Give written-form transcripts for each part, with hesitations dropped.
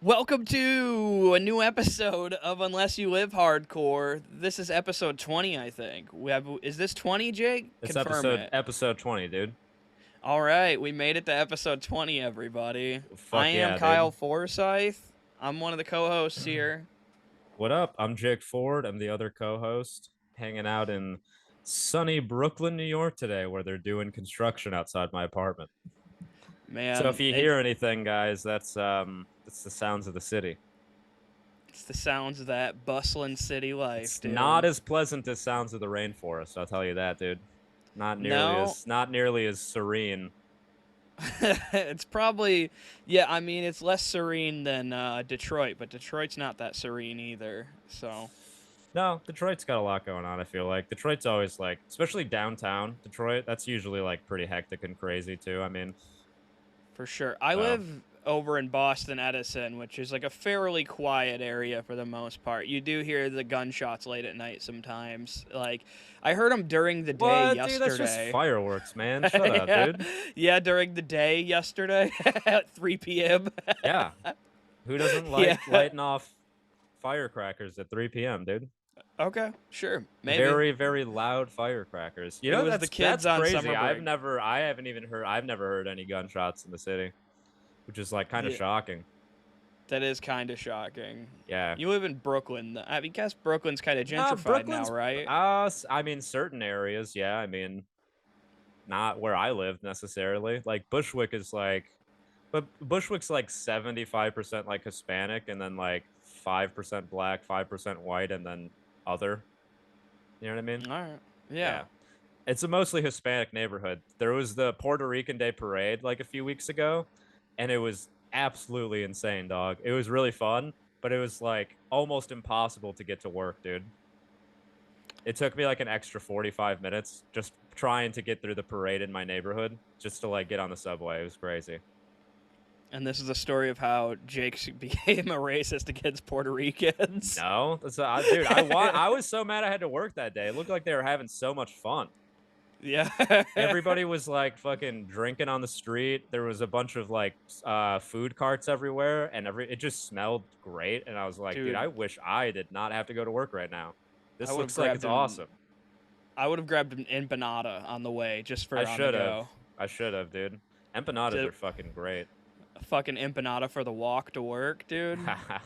Welcome to a new episode of Unless You Live Hardcore. This is episode 20, I think. Is this 20, Jake? It's Confirm episode it. episode 20, dude. All right, we made it to episode 20, everybody. I Fuck am yeah, Kyle dude. Forsyth. I'm one of the co-hosts here. What up? I'm Jake Ford. I'm the other co-host, hanging out in sunny Brooklyn, New York today, where they're doing construction outside my apartment. So if Man, you hear anything, guys, that's the sounds of the city. it's the sounds of that bustling city life, It's dude. not as pleasant as sounds of the rainforest, I'll tell you that, dude. No. Not nearly as serene. It's probably, yeah, I mean, it's less serene than Detroit, but Detroit's not that serene either, so... No, Detroit's got a lot going on, I feel like. Detroit's always like, especially downtown Detroit, that's usually like pretty hectic and crazy too. I mean, For sure. I so live over in Boston, Edison, which is like a fairly quiet area for the most part. You do hear the gunshots late at night sometimes. Like, I heard them during the day what, dude? That's just yesterday. fireworks, man. Shut up, yeah, dude. yeah, during the day yesterday at 3 p.m. Yeah. Who doesn't like yeah. lighting off firecrackers at 3 p.m., dude? Okay, sure, maybe. Very, very loud firecrackers. You It know, was the kids that's on crazy. summer break. I've never heard any gunshots in the city, which is like kind of Yeah, shocking. that is kind of shocking. Yeah. You live in Brooklyn. I mean, guess Brooklyn's kind of No, gentrified now, right? I mean, certain areas, yeah. I mean, not where I live necessarily. Like Bushwick is like, but Bushwick's like 75% like Hispanic and then like 5% black, 5% white, and then other. You know what I mean? All right. Yeah. Yeah. It's a mostly Hispanic neighborhood. There was the Puerto Rican Day Parade like a few weeks ago, and it was absolutely insane, dog. It was really fun, but it was like almost impossible to get to work, dude. It took me like an extra 45 minutes just trying to get through the parade in my neighborhood just to like get on the subway. It was crazy. And this is a story of how Jake became a racist against Puerto Ricans. No, dude, I was so mad I had to work that day. It looked like they were having so much fun. Yeah. Everybody was like fucking drinking on the street. There was a bunch of like food carts everywhere, and it just smelled great. And I was like, dude, Dude, I wish I did not have to go to work right now. I This would have looks like grabbed it's an awesome. I would have grabbed an empanada on the way just for I on the should have. go. I should have, dude. Empanadas To are fucking great. a fucking empanada for the walk to work, dude.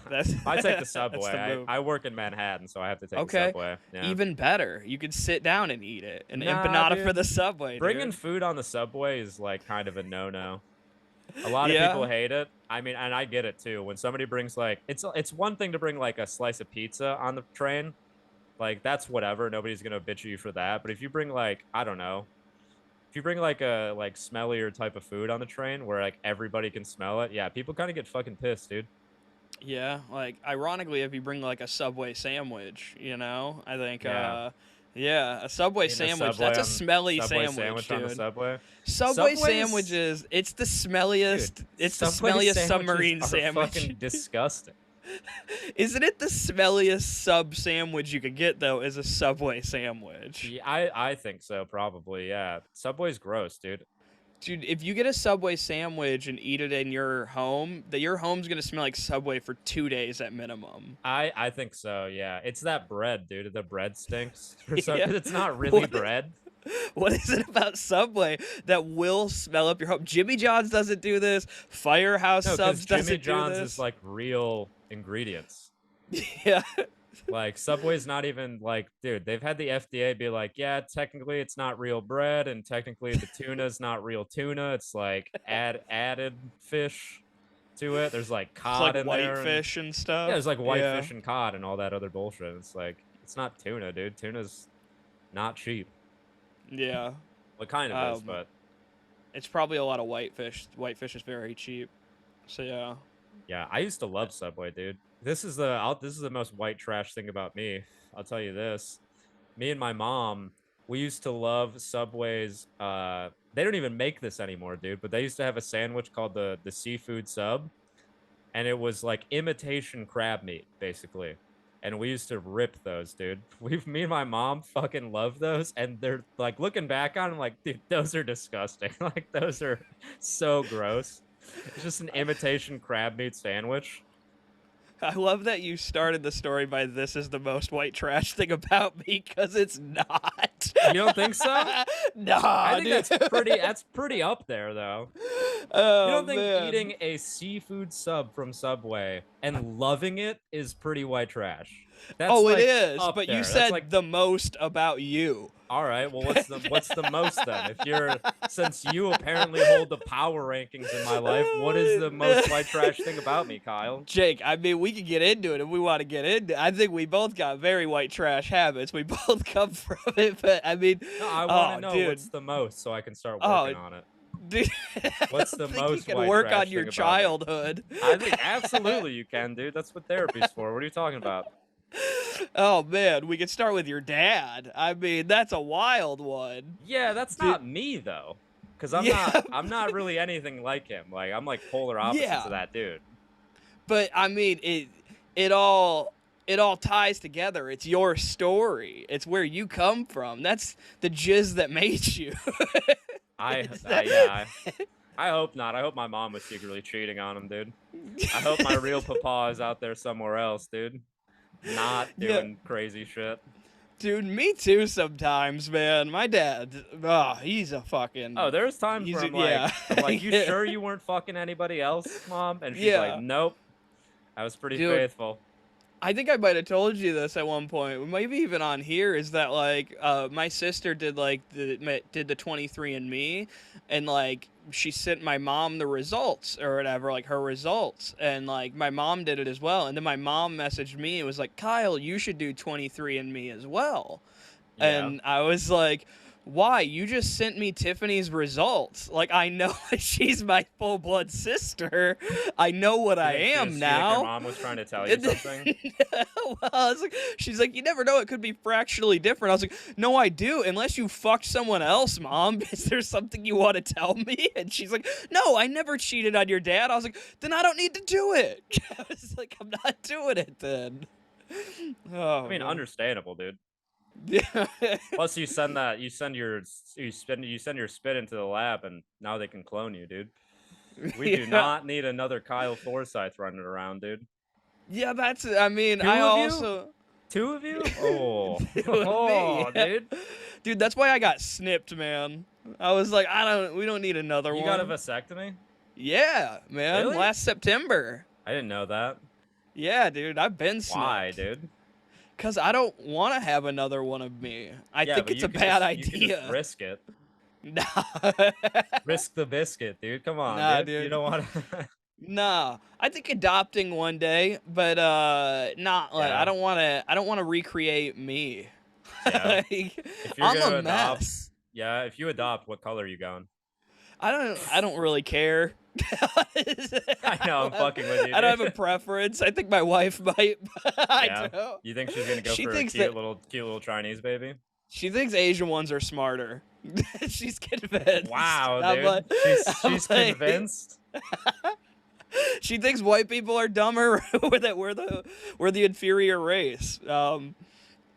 That's I take the that's subway. the move. I work in Manhattan, so I have to take the Okay. subway. Yeah. Even better. You could sit down and eat it. An Nah, empanada for dude. the subway, Bringing dude. food on the subway is like kind of a no-no. A lot of people Yeah. hate it. I mean, and I get it too. When somebody brings like it's one thing to bring like a slice of pizza on the train, like that's whatever. Nobody's gonna bitch at you for that. But if you bring like, I don't know, if you bring like a like smellier type of food on the train where like everybody can smell it, yeah, people kind of get fucking pissed, dude. Yeah, like ironically if you bring like a Subway sandwich, I think Yeah. yeah, a Subway Eating sandwich, that's a smelly Subway sandwich, on the dude. subway. Subway sandwiches, it's the Dude, smelliest, it's the Subway smelliest sandwiches submarine are sandwich. fucking disgusting. Isn't it the smelliest sub sandwich you could get though? Is a Subway sandwich, Yeah, I think so, probably. Yeah, Subway's gross, dude. dude? If you get a Subway sandwich and eat it in your home, your home's gonna smell like Subway for 2 days at minimum. I think so. Yeah, it's that bread, dude. The bread stinks for some. Yeah. It's not really What? bread. What is it about Subway that will smell up your home? Jimmy John's doesn't do this. Firehouse No, Subs because doesn't Jimmy do John's this. is like real ingredients. Yeah. Like Subway's not even like, dude. They've had the FDA be like, yeah, technically it's not real bread, and technically the tuna's not real tuna. It's like added fish to it. There's like It's cod like in there. And, whitefish and stuff. yeah, there's like white Yeah. fish and cod and all that other bullshit. It's like it's not tuna, dude. Tuna's not cheap. Yeah. Well, it kind of is, Um, but It's probably a lot of whitefish. Whitefish is very cheap. So yeah. yeah, I used to love Subway, dude. This is the most white trash thing about me. I'll tell you this. Me and my mom, we used to love Subway's. They don't even make this anymore, dude. But they used to have a sandwich called the seafood sub, and it was like imitation crab meat, basically. And we used to rip those, dude. Me and my mom fucking love those, and they're like looking back on them, like, dude, those are disgusting. Like those are so gross. It's just an imitation crab meat sandwich. I love that you started the story by "This is the most white trash thing about me," because it's not. You don't think so? Nah, I think dude. that's pretty up there though. You Oh don't think man. eating a seafood sub from Subway and loving it is pretty white trash? That's Oh, it like is. up But you there. That's like, said the most about you. all right, well, what's the most then? If you're since you apparently hold the power rankings in my life, what is the most white trash thing about me, Kyle? Jake, I mean, we can get into it if we want to get into it. I think we both got very white trash habits. We both come from it, but I mean, No, I want to oh, know dude. what's the most so I can start Oh, working on it. dude. I What's don't the think you most can white work on trash your thing about me? childhood. I think absolutely you can, dude. That's what therapy's for. What are you talking about? Oh, man. We could start with your dad. I mean, that's a wild one. Yeah, that's Dude, not me though. Cause I'm yeah. not I'm not really anything like him. Like I'm like polar opposites of Yeah. that dude. But I mean, it all it all ties together. It's your story. It's where you come from. That's the jizz that made you. Yeah, I hope not. I hope my mom was secretly cheating on him, dude. I hope my real papa is out there somewhere else, dude. Not Yeah, doing crazy shit. dude, me too sometimes, man. My dad, oh, he's a Oh, fucking, there's times he's where a, yeah. I'm like, you sure you weren't fucking anybody else, mom? And she's like, Yeah, nope. I was pretty dude. faithful. I think I might have told you this at one point, maybe even on here. Is that like my sister did like the 23andMe, and like she sent my mom the results or whatever, like her results, and like my mom did it as well. And then my mom messaged me and was like, "Kyle, you should do 23andMe as well." Yeah. And I was like, why? You just sent me Tiffany's results. Like, I know she's my full blood sister. I know what I am You think your now. mom was trying to tell you something? Well, I was like, she's like, you never know. It could be fractionally different. I was like, no, I do. Unless you fucked someone else, mom. Is there something you want to tell me? And she's like, no, I never cheated on your dad. I was like, then I don't need to do it. I was like, I'm not doing it then. Oh, I mean, man. understandable, dude. Yeah. Plus, you send your spit into the lab, and now they can clone you, dude. We do Yeah. not need another Kyle Forsyth running around, dude. Yeah, that's. I mean, Two I of you? also. Two of you? Oh, It would oh, be, yeah. dude. Dude, that's why I got snipped, man. I was like, we don't need another You one. got a vasectomy? Yeah, man. Really? Last September. I didn't know that. Yeah, dude, I've been snipped. Why, dude? Cause I don't want to have another one of me. I Yeah, think but it's you a can bad just, you can idea. just risk it. Nah. Risk the biscuit, dude. Come on, Nah, dude. dude. You don't want to. Nah. I think adopting one day, but not like Yeah. I don't want to recreate me. Yeah. Like, If you're I'm gonna a adopt, mess. yeah. If you adopt, what color are you going? I don't really care. I know, I'm fucking with you, I don't have a dude. preference. I think my wife might. But I Yeah. don't. You think she's gonna go She for a thinks cute that little Chinese baby? she thinks Asian ones are smarter. She's convinced. Wow, I'm dude. like- I'm She's like- convinced. She thinks white people are dumber, or that we're the inferior race. Okay.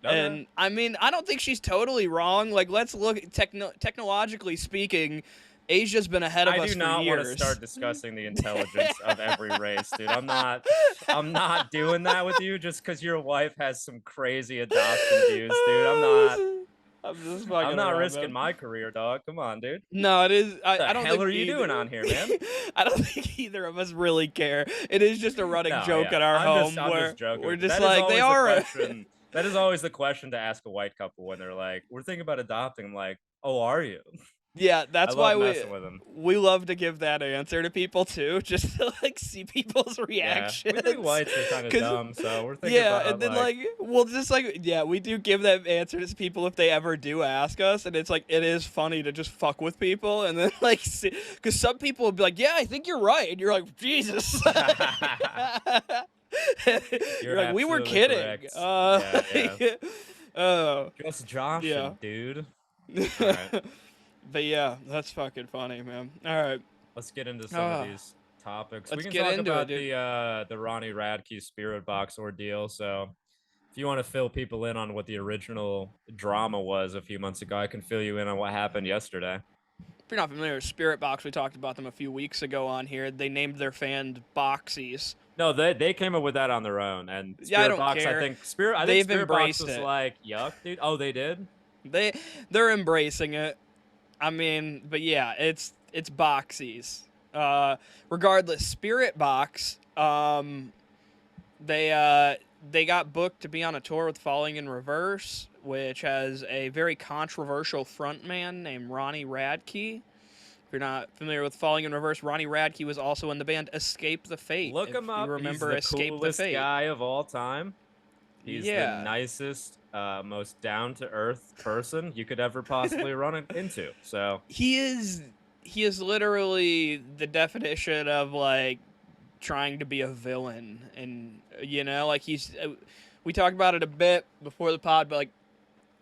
And I mean, I don't think she's totally wrong. Like, let's look technologically speaking. Asia's been ahead of I us do for not years. want to start discussing the intelligence of every race, dude. I'm not doing that with you just because your wife has some crazy adoption views, dude. I'm just fucking I'm not around, risking man. my career, dog. Come on, dude. No, it is. What the I don't hell think are you either- doing on here, man? I don't think either of us really care. It is just a running No, joke yeah. at our I'm home where just joking. we're just That is like they always are. the question- That is always the question to ask a white couple when they're like, "We're thinking about adopting." I'm like, "Oh, are you?" Yeah, that's I why love messing with them. we love to give that answer to people too, just to like see people's Yeah, reactions. we think whites are kind of 'Cause- dumb, so we're thinking Yeah, about and then like we'll just like we do give that answer to people if they ever do ask us, and it's like it is funny to just fuck with people, and then like because some people will be like, yeah, I think you're right, and you're like, Jesus. You're like, we were absolutely kidding. correct. Yeah. Oh. just joshing, Yeah. dude. Alright. But yeah, that's fucking funny, man. All right. Let's get into some of these topics. We Let's can get talk into about it, dude. the Ronnie Radke Spiritbox ordeal. So, if you want to fill people in on what the original drama was a few months ago, I can fill you in on what happened yesterday. you're not familiar with Spiritbox, we talked about them a few weeks ago on here. They named their fan Boxies. No, they came up with that on their own. And Yeah, I Spirit don't Box, care. I think They've Spirit Box embraced was it. like, yuck, dude. Oh, they did? They they're embracing it. I mean, but yeah, it's Boxies. Regardless, Spirit Box. They got booked to be on a tour with Falling in Reverse, which has a very controversial frontman named Ronnie Radke. If you're not familiar with Falling in Reverse, Ronnie Radke was also in the band Escape the Fate. Look If him you up. He's remember the Escape the coolest Fate. guy of all time. He's the Yeah. nicest, most down-to-earth person you could ever possibly run into. So He is literally the definition of like trying to be a villain, and like we talked about it a bit before the pod, but like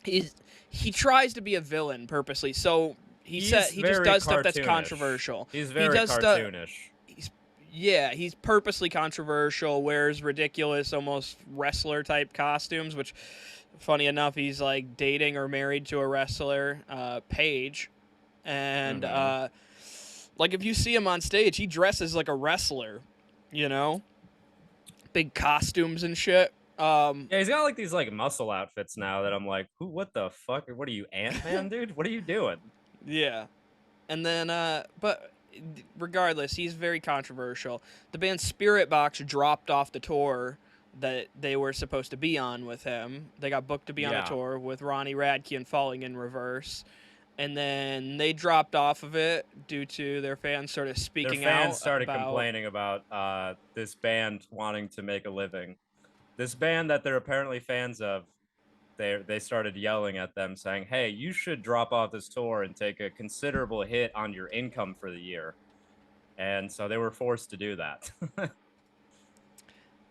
he tries to be a villain purposely. So he just does stuff that's controversial. He's very cartoonish. He's purposely controversial, wears ridiculous, almost wrestler type costumes, which, funny enough, he's like dating or married to a wrestler, Paige. And like if you see him on stage, he dresses like a wrestler, big costumes and shit. Yeah, he's got like these like muscle outfits now that I'm like, what the fuck? What are you, Ant-Man, dude? What are you doing? Yeah. And then, but regardless, he's very controversial. The band Spiritbox dropped off the tour that they were supposed to be on with him. They got booked to be on a tour with Ronnie Radke and Falling in Reverse. And then they dropped off of it due to their fans sort of speaking out. Their fans started complaining about this band wanting to make a living. This band that they're apparently fans of, they started yelling at them saying, hey, you should drop off this tour and take a considerable hit on your income for the year. And so they were forced to do that.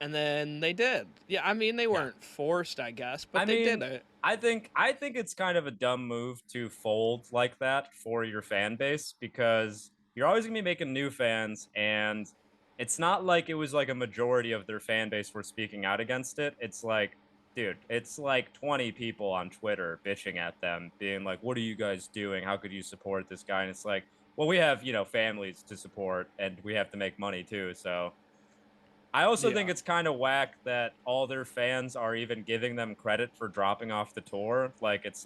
And then they did. Yeah, I mean, they weren't forced, I guess, but they did it. I think it's kind of a dumb move to fold like that for your fan base, because you're always going to be making new fans, and it's not like it was like a majority of their fan base were speaking out against it. It's like, dude, it's like 20 people on Twitter bitching at them, being like, what are you guys doing? How could you support this guy? And it's like, well, we have, families to support, and we have to make money too. So I also think it's kind of whack that all their fans are even giving them credit for dropping off the tour. Like, it's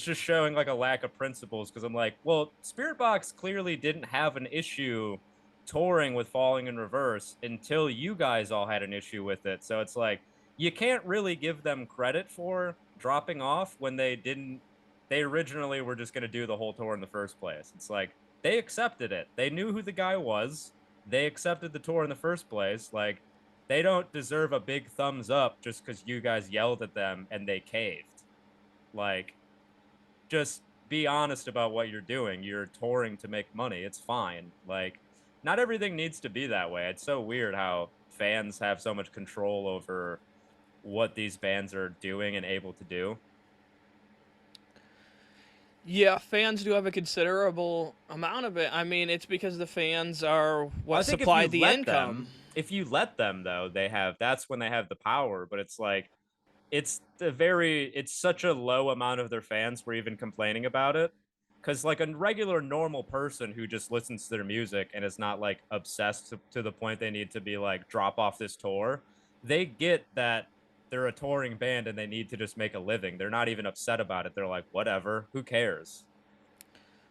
just showing like a lack of principles, because I'm like, well, Spiritbox clearly didn't have an issue touring with Falling in Reverse until you guys all had an issue with it. So it's like, you can't really give them credit for dropping off when they originally were just going to do the whole tour in the first place. It's like, they accepted it. They knew who the guy was. They accepted the tour in the first place. Like, they don't deserve a big thumbs up just because you guys yelled at them and they caved. Like, just be honest about what you're doing. You're touring to make money. It's fine. Like, not everything needs to be that way. It's so weird how fans have so much control over what these bands are doing and able to do. Yeah, fans do have a considerable amount of it. I mean, it's because the fans are what supply the income. If you let them, though, that's when they have the power. But it's like, it's such a low amount of their fans were even complaining about it. Because like a regular normal person who just listens to their music and is not like obsessed to the point they need to be like, drop off this tour, they get that they're a touring band and they need to just make a living. They're not even upset about it. They're like, whatever, who cares?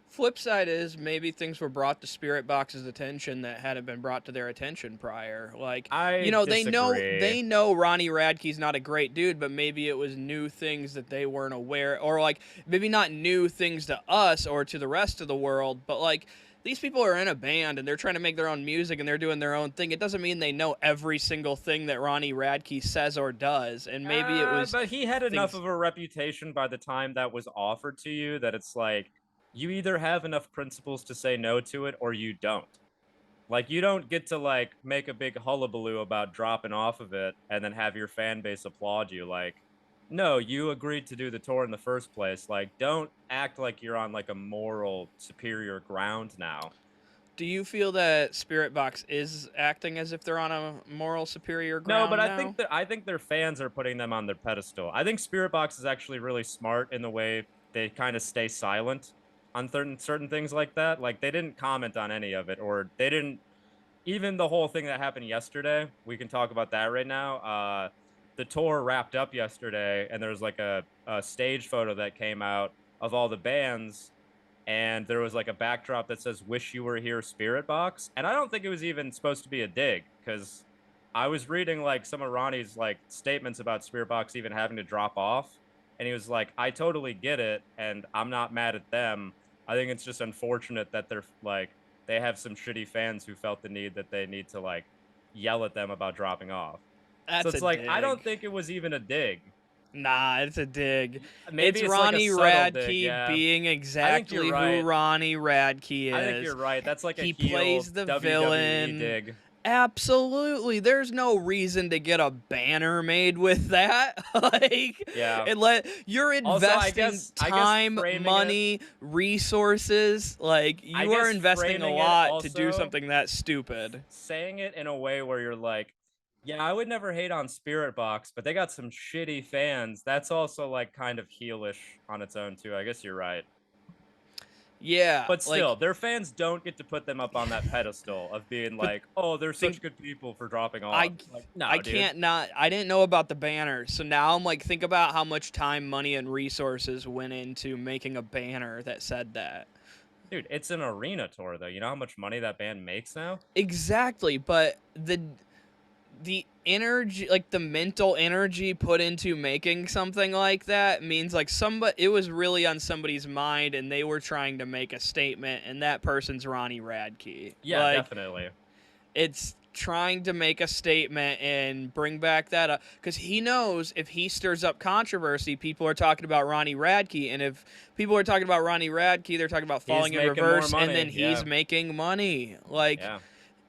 Flip side is maybe things were brought to Spiritbox's attention that hadn't been brought to their attention prior. Like, disagree. they know Ronnie Radke's not a great dude, but maybe it was new things that they weren't aware, or like maybe not new things to us or to the rest of the world, but like these people are in a band and they're trying to make their own music and they're doing their own thing. It doesn't mean they know every single thing that Ronnie Radke says or does. And maybe it was. But he had enough of a reputation by the time that was offered to you that it's like, you either have enough principles to say no to it or you don't. Like, you don't get to like make a big hullabaloo about dropping off of it and then have your fan base applaud you. Like, no, you agreed to do the tour in the first place. Like, don't act like you're on like a moral superior ground now. Do you feel that Spiritbox is acting as if they're on a moral superior ground? No, but now? I think their fans are putting them on their pedestal. I think Spiritbox is actually really smart in the way they kind of stay silent. on certain things like that. Like they didn't comment on any of it, or they didn't even the whole thing that happened yesterday. We can talk about that right now. The tour wrapped up yesterday, and there's like a stage photo that came out of all the bands, and there was like a backdrop that says "Wish you were here, Spiritbox." And I don't think it was even supposed to be a dig, because I was reading like some of Ronnie's like statements about Spiritbox even having to drop off, and he was like, "I totally get it, and I'm not mad at them. I think it's just unfortunate that they're like they have some shitty fans who felt the need that they need to like yell at them about dropping off." So That's a it's like I don't dig. think it was even a dig. Nah, it's a dig. Maybe It's it's like a Ronnie subtle dig. Radke Yeah, being I think you're exactly who right. Ronnie Radke I think is. you're right. That's like a He heel plays the WWE villain. dig. Absolutely. There's no reason to get a banner made with that. Like, Yeah. and let you're Also, investing I guess time, framing it, money, resources. Like, I you are guess investing a framing it lot to do also, something that stupid. saying it in a way where you're like, yeah, I would never hate on Spiritbox, but they got some shitty fans. That's also like kind of heelish on its own too. I guess you're right. Yeah, But like still, their fans don't get to put them up on that pedestal of being but like, "Oh, they're think such good people for dropping off." I Like, I no, dude. can't not I didn't know about the banner. So now I'm like think about how much time, money and resources went into making a banner that said that. Dude, it's an arena tour though. You know how much money that band makes now? Exactly, but the energy, like the mental energy put into making something like that means like somebody it was really on somebody's mind and they were trying to make a statement and that person's Ronnie Radke. Yeah, Like definitely. it's trying to make a statement and bring back that up because he knows if he stirs up controversy, people are talking about Ronnie Radke, and if people are talking about Ronnie Radke, they're talking about He's Falling in making more Reverse, and then money. he's Yeah. making money. Like Yeah.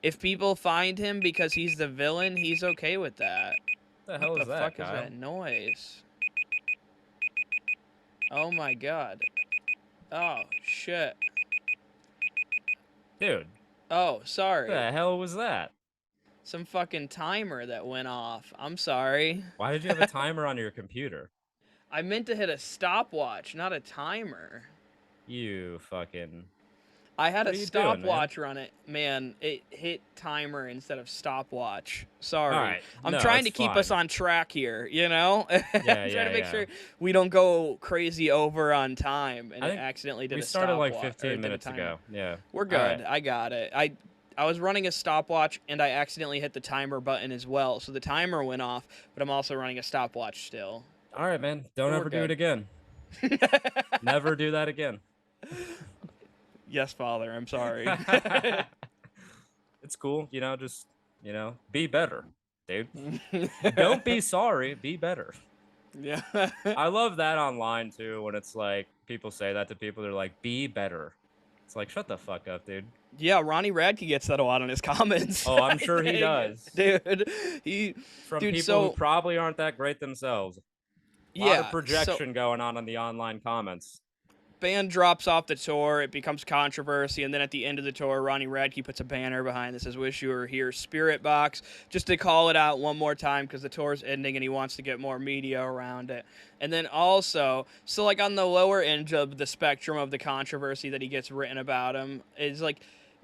if people find him because he's the villain, he's okay with that. What the What hell the is that, fuck is Kyle? that noise? Oh my god. Oh shit. Dude, Oh, what sorry. the hell was that? Some fucking timer that went off. I'm sorry. Why did you have a timer on your computer? I meant to hit a stopwatch, not a timer. You fucking. I had What a are you doing, man? stopwatch run it. Man, it hit timer instead of stopwatch. All Sorry. right. I'm No, trying it's to keep us fine. on track here, you know? I'm Yeah, trying yeah, to make yeah. sure we don't go crazy over on time and I it think accidentally did we a started like stopwatch or 15 did a minutes timer. ago. Yeah. We're All right. good. I got it. I was running a stopwatch and I accidentally hit the timer button as well. So the timer went off, but I'm also running a stopwatch still. All right, man. Don't But we're ever do it good. again. Never do that again. Yes, Father. I'm sorry. It's cool. Just, be better, dude. Don't be sorry. Be better. Yeah. I love that online too when it's like people say that to people. They're like, be better. It's like, shut the fuck up, dude. Yeah, Ronnie Radke gets that a lot in his comments. Oh, I'm I sure he think. does. Dude. He From dude, people who so probably aren't that great themselves. A lot of yeah, so projection going on in the online comments. band drops off the tour, it becomes controversy, and then at the end of the tour, Ronnie Radke puts a banner behind that says "Wish you were here, Spiritbox," just to call it out one more time because the tour's ending and he wants to get more media around it. And then also, so like on the lower end of the spectrum of the controversy that he gets written about him is like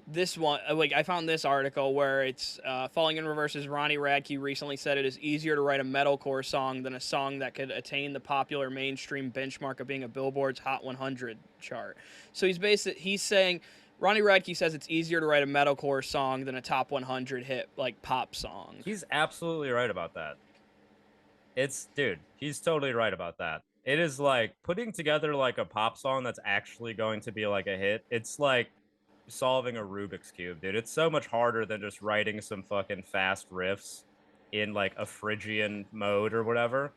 this one, like I found this article where it's Falling in Reverse's Ronnie Radke recently said it is easier to write a metalcore song than a song that could attain the popular mainstream benchmark of being a Billboard's Hot 100 chart. So he's saying Ronnie Radke says it's easier to write a metalcore song than a top 100 hit like pop song. He's absolutely right about that. Dude, he's totally right about that. It is like putting together like a pop song that's actually going to be like a hit. It's like solving a Rubik's Cube, dude. It's so much harder than just writing some fucking fast riffs in like a Phrygian mode or whatever.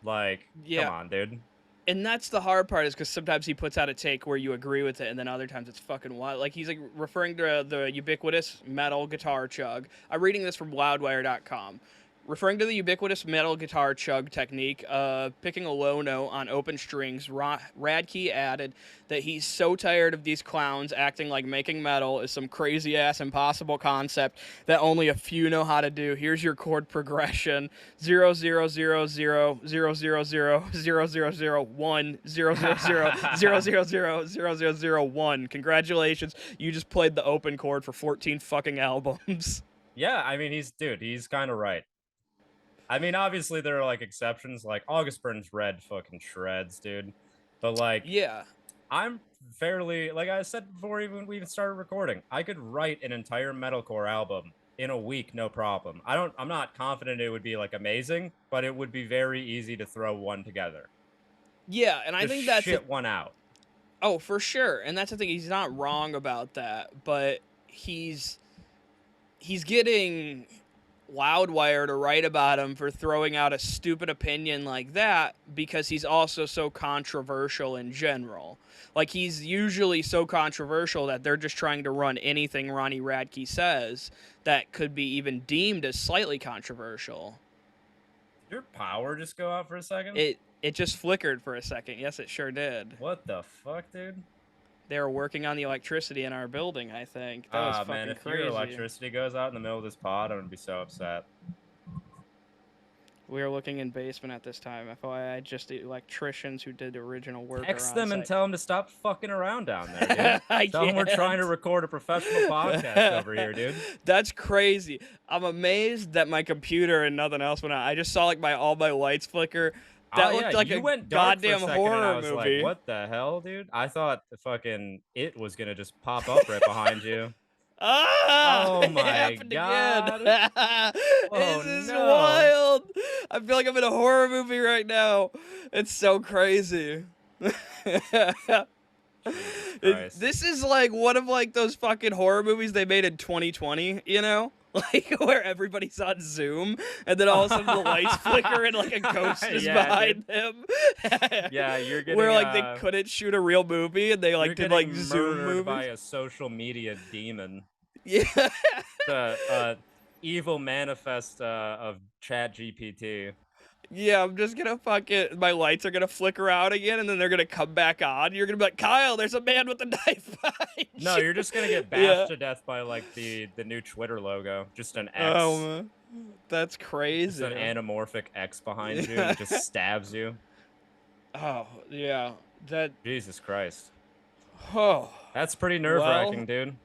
Like, come Yeah. on, dude. And that's the hard part is because sometimes he puts out a take where you agree with it, and then other times it's fucking wild. Like he's like referring to the ubiquitous metal guitar chug. I'm reading this from Loudwire.com. Referring to the ubiquitous metal guitar chug technique, picking a low note on open strings, Radke added that he's so tired of these clowns acting like making metal is some crazy ass impossible concept that only a few know how to do. Here's your chord progression: 0 0 0 0 0 0 0 0 0 0 0 0 0 0 0 0 0 0 0 0 Congratulations, you just played the open chord for 14 fucking albums. Yeah, I mean, he's kind of right. I mean, obviously there are like exceptions, like August Burns Red fucking shreds, dude. But like, Yeah. I'm fairly, like I said before, even we even started recording, I could write an entire metalcore album in a week, no problem. I'm not confident it would be like amazing, but it would be very easy to throw one together. Yeah, and I Just think that's shit one out. oh, for sure. And that's the thing, he's not wrong about that, but he's getting Loudwire to write about him for throwing out a stupid opinion like that because he's also so controversial in general. Like, he's usually so controversial that they're just trying to run anything Ronnie Radke says that could be even deemed as slightly controversial. Did your power just go out for a second? It just flickered for a second. Yes, it sure did. What the fuck, dude? They were working on the electricity in our building, I think. That was fucking man, if crazy. your electricity goes out in the middle of this pod, I'm gonna be so upset. We were looking in basement at this time. FYI, just the electricians who did the original work. Text them and tell them to stop fucking around down there, dude. Tell them we're trying to record a professional podcast over here, dude. That's crazy. I'm amazed that my computer and nothing else went out. I just saw like all my lights flicker. That looked like a goddamn horror movie. Like, what the hell, dude? I thought the fucking It was gonna just pop up right behind you. Oh my god! This is wild. I feel like I'm in a horror movie right now. It's so crazy. This is like one of like those fucking horror movies they made in 2020, you know? Like where everybody's on Zoom and then all of a sudden the lights flicker and like a ghost is behind them. Yeah, you're getting where like they couldn't shoot a real movie and they like did like Zoom movies by a social media demon. Yeah. The evil manifest of ChatGPT. Yeah, I'm just gonna fucking my lights are gonna flicker out again and then they're gonna come back on. You're gonna be like, Kyle, there's a man with a knife behind you. No, you're just gonna get bashed to death by like the new Twitter logo. Just an X. Oh man. That's crazy. Just an anamorphic X behind you and just stabs you. Oh, yeah. That Jesus Christ. Oh. That's pretty nerve-wracking, dude.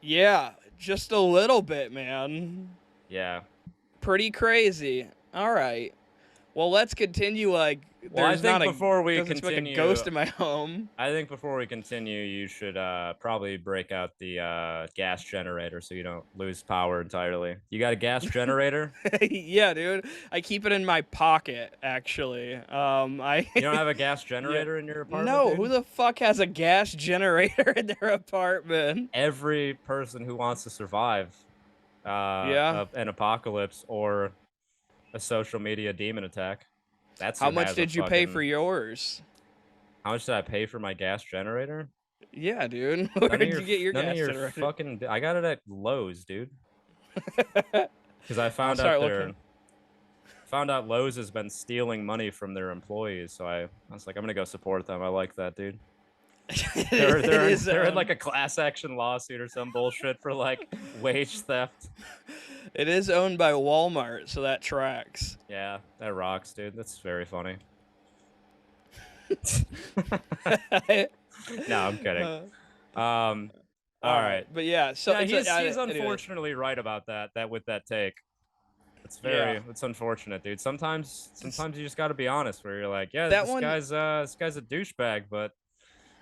Yeah, just a little bit, man. Yeah. Pretty crazy. All right. Well, let's continue. Like, there's not before we continue, like a ghost in my home. I think before we continue, you should probably break out the gas generator so you don't lose power entirely. You got a gas generator? Yeah, dude. I keep it in my pocket, actually. You don't have a gas generator in your apartment? No, dude? Who the fuck has a gas generator in their apartment? Every person who wants to survive an apocalypse or a social media demon attack. That's how much did you pay for yours? How much did I pay for my gas generator? Yeah, dude. Where did you get your gas generator? I got it at Lowe's, dude. Because I found out Lowe's has been stealing money from their employees, so I was like, I'm gonna go support them. I like that, dude. They're in like a class action lawsuit or some bullshit for like wage theft. It is owned by Walmart, so that tracks. Yeah, that rocks, dude. That's very funny. No, I'm kidding. All right. But yeah, so he's unfortunately right about that with that take. It's it's unfortunate, dude. Sometimes you just got to be honest where you're like, yeah, this guy's a douchebag, but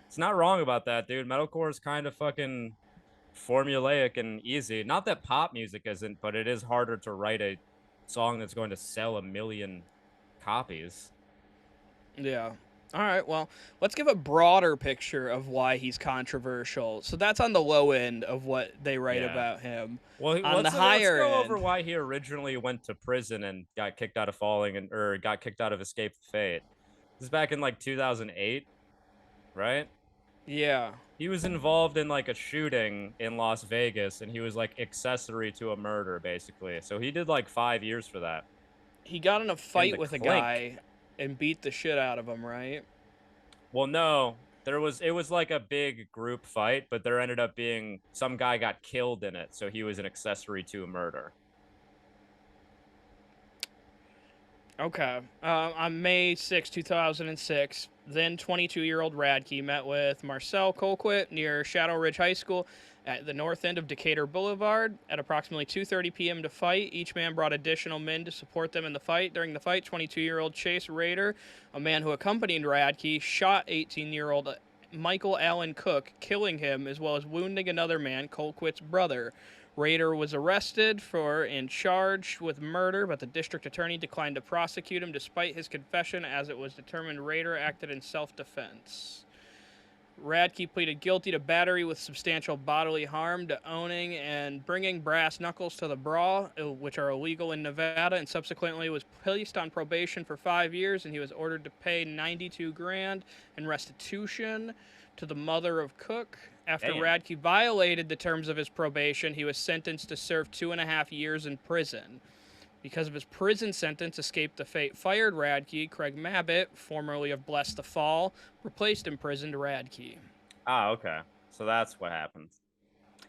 it's not wrong about that, dude. Metalcore is kind of fucking formulaic and easy. Not that pop music isn't, but it is harder to write a song that's going to sell 1 million copies. Yeah. All right, well, let's give a broader picture of why he's controversial. So that's on the low end of what they write about him. Well, on the higher let's go end, over why he originally went to prison and got kicked out of or got kicked out of Escape the Fate. This is back in like 2008, right? Yeah. He was involved in like a shooting in Las Vegas, and he was like accessory to a murder, basically. So he did like 5 years for that. He got in a in fight the with a clink. guy and beat the shit out of him, right? Well, no, it was like a big group fight, but there ended up being some guy got killed in it, so he was an accessory to a murder. Okay. On May 6, 2006, then 22-year-old Radke met with Marcel Colquitt near Shadow Ridge High School at the north end of Decatur Boulevard at approximately 2:30 p.m. to fight. Each man brought additional men to support them in the fight. During the fight, 22-year-old Chase Rader, a man who accompanied Radke, shot 18-year-old Michael Allen Cook, killing him as well as wounding another man, Colquitt's brother. Rader was arrested and charged with murder, but the district attorney declined to prosecute him despite his confession, as it was determined Rader acted in self-defense. Radke pleaded guilty to battery with substantial bodily harm, to owning and bringing brass knuckles to the bra, which are illegal in Nevada, and subsequently was placed on probation for 5 years, and he was ordered to pay $92,000 in restitution to the mother of Cook. After Damn. Radke violated the terms of his probation, he was sentenced to serve 2.5 years in prison. Because of his prison sentence, Escape the Fate fired Radke. Craig Mabbitt, formerly of Bless the Fall, replaced imprisoned Radke. Ah, okay. So that's what happened.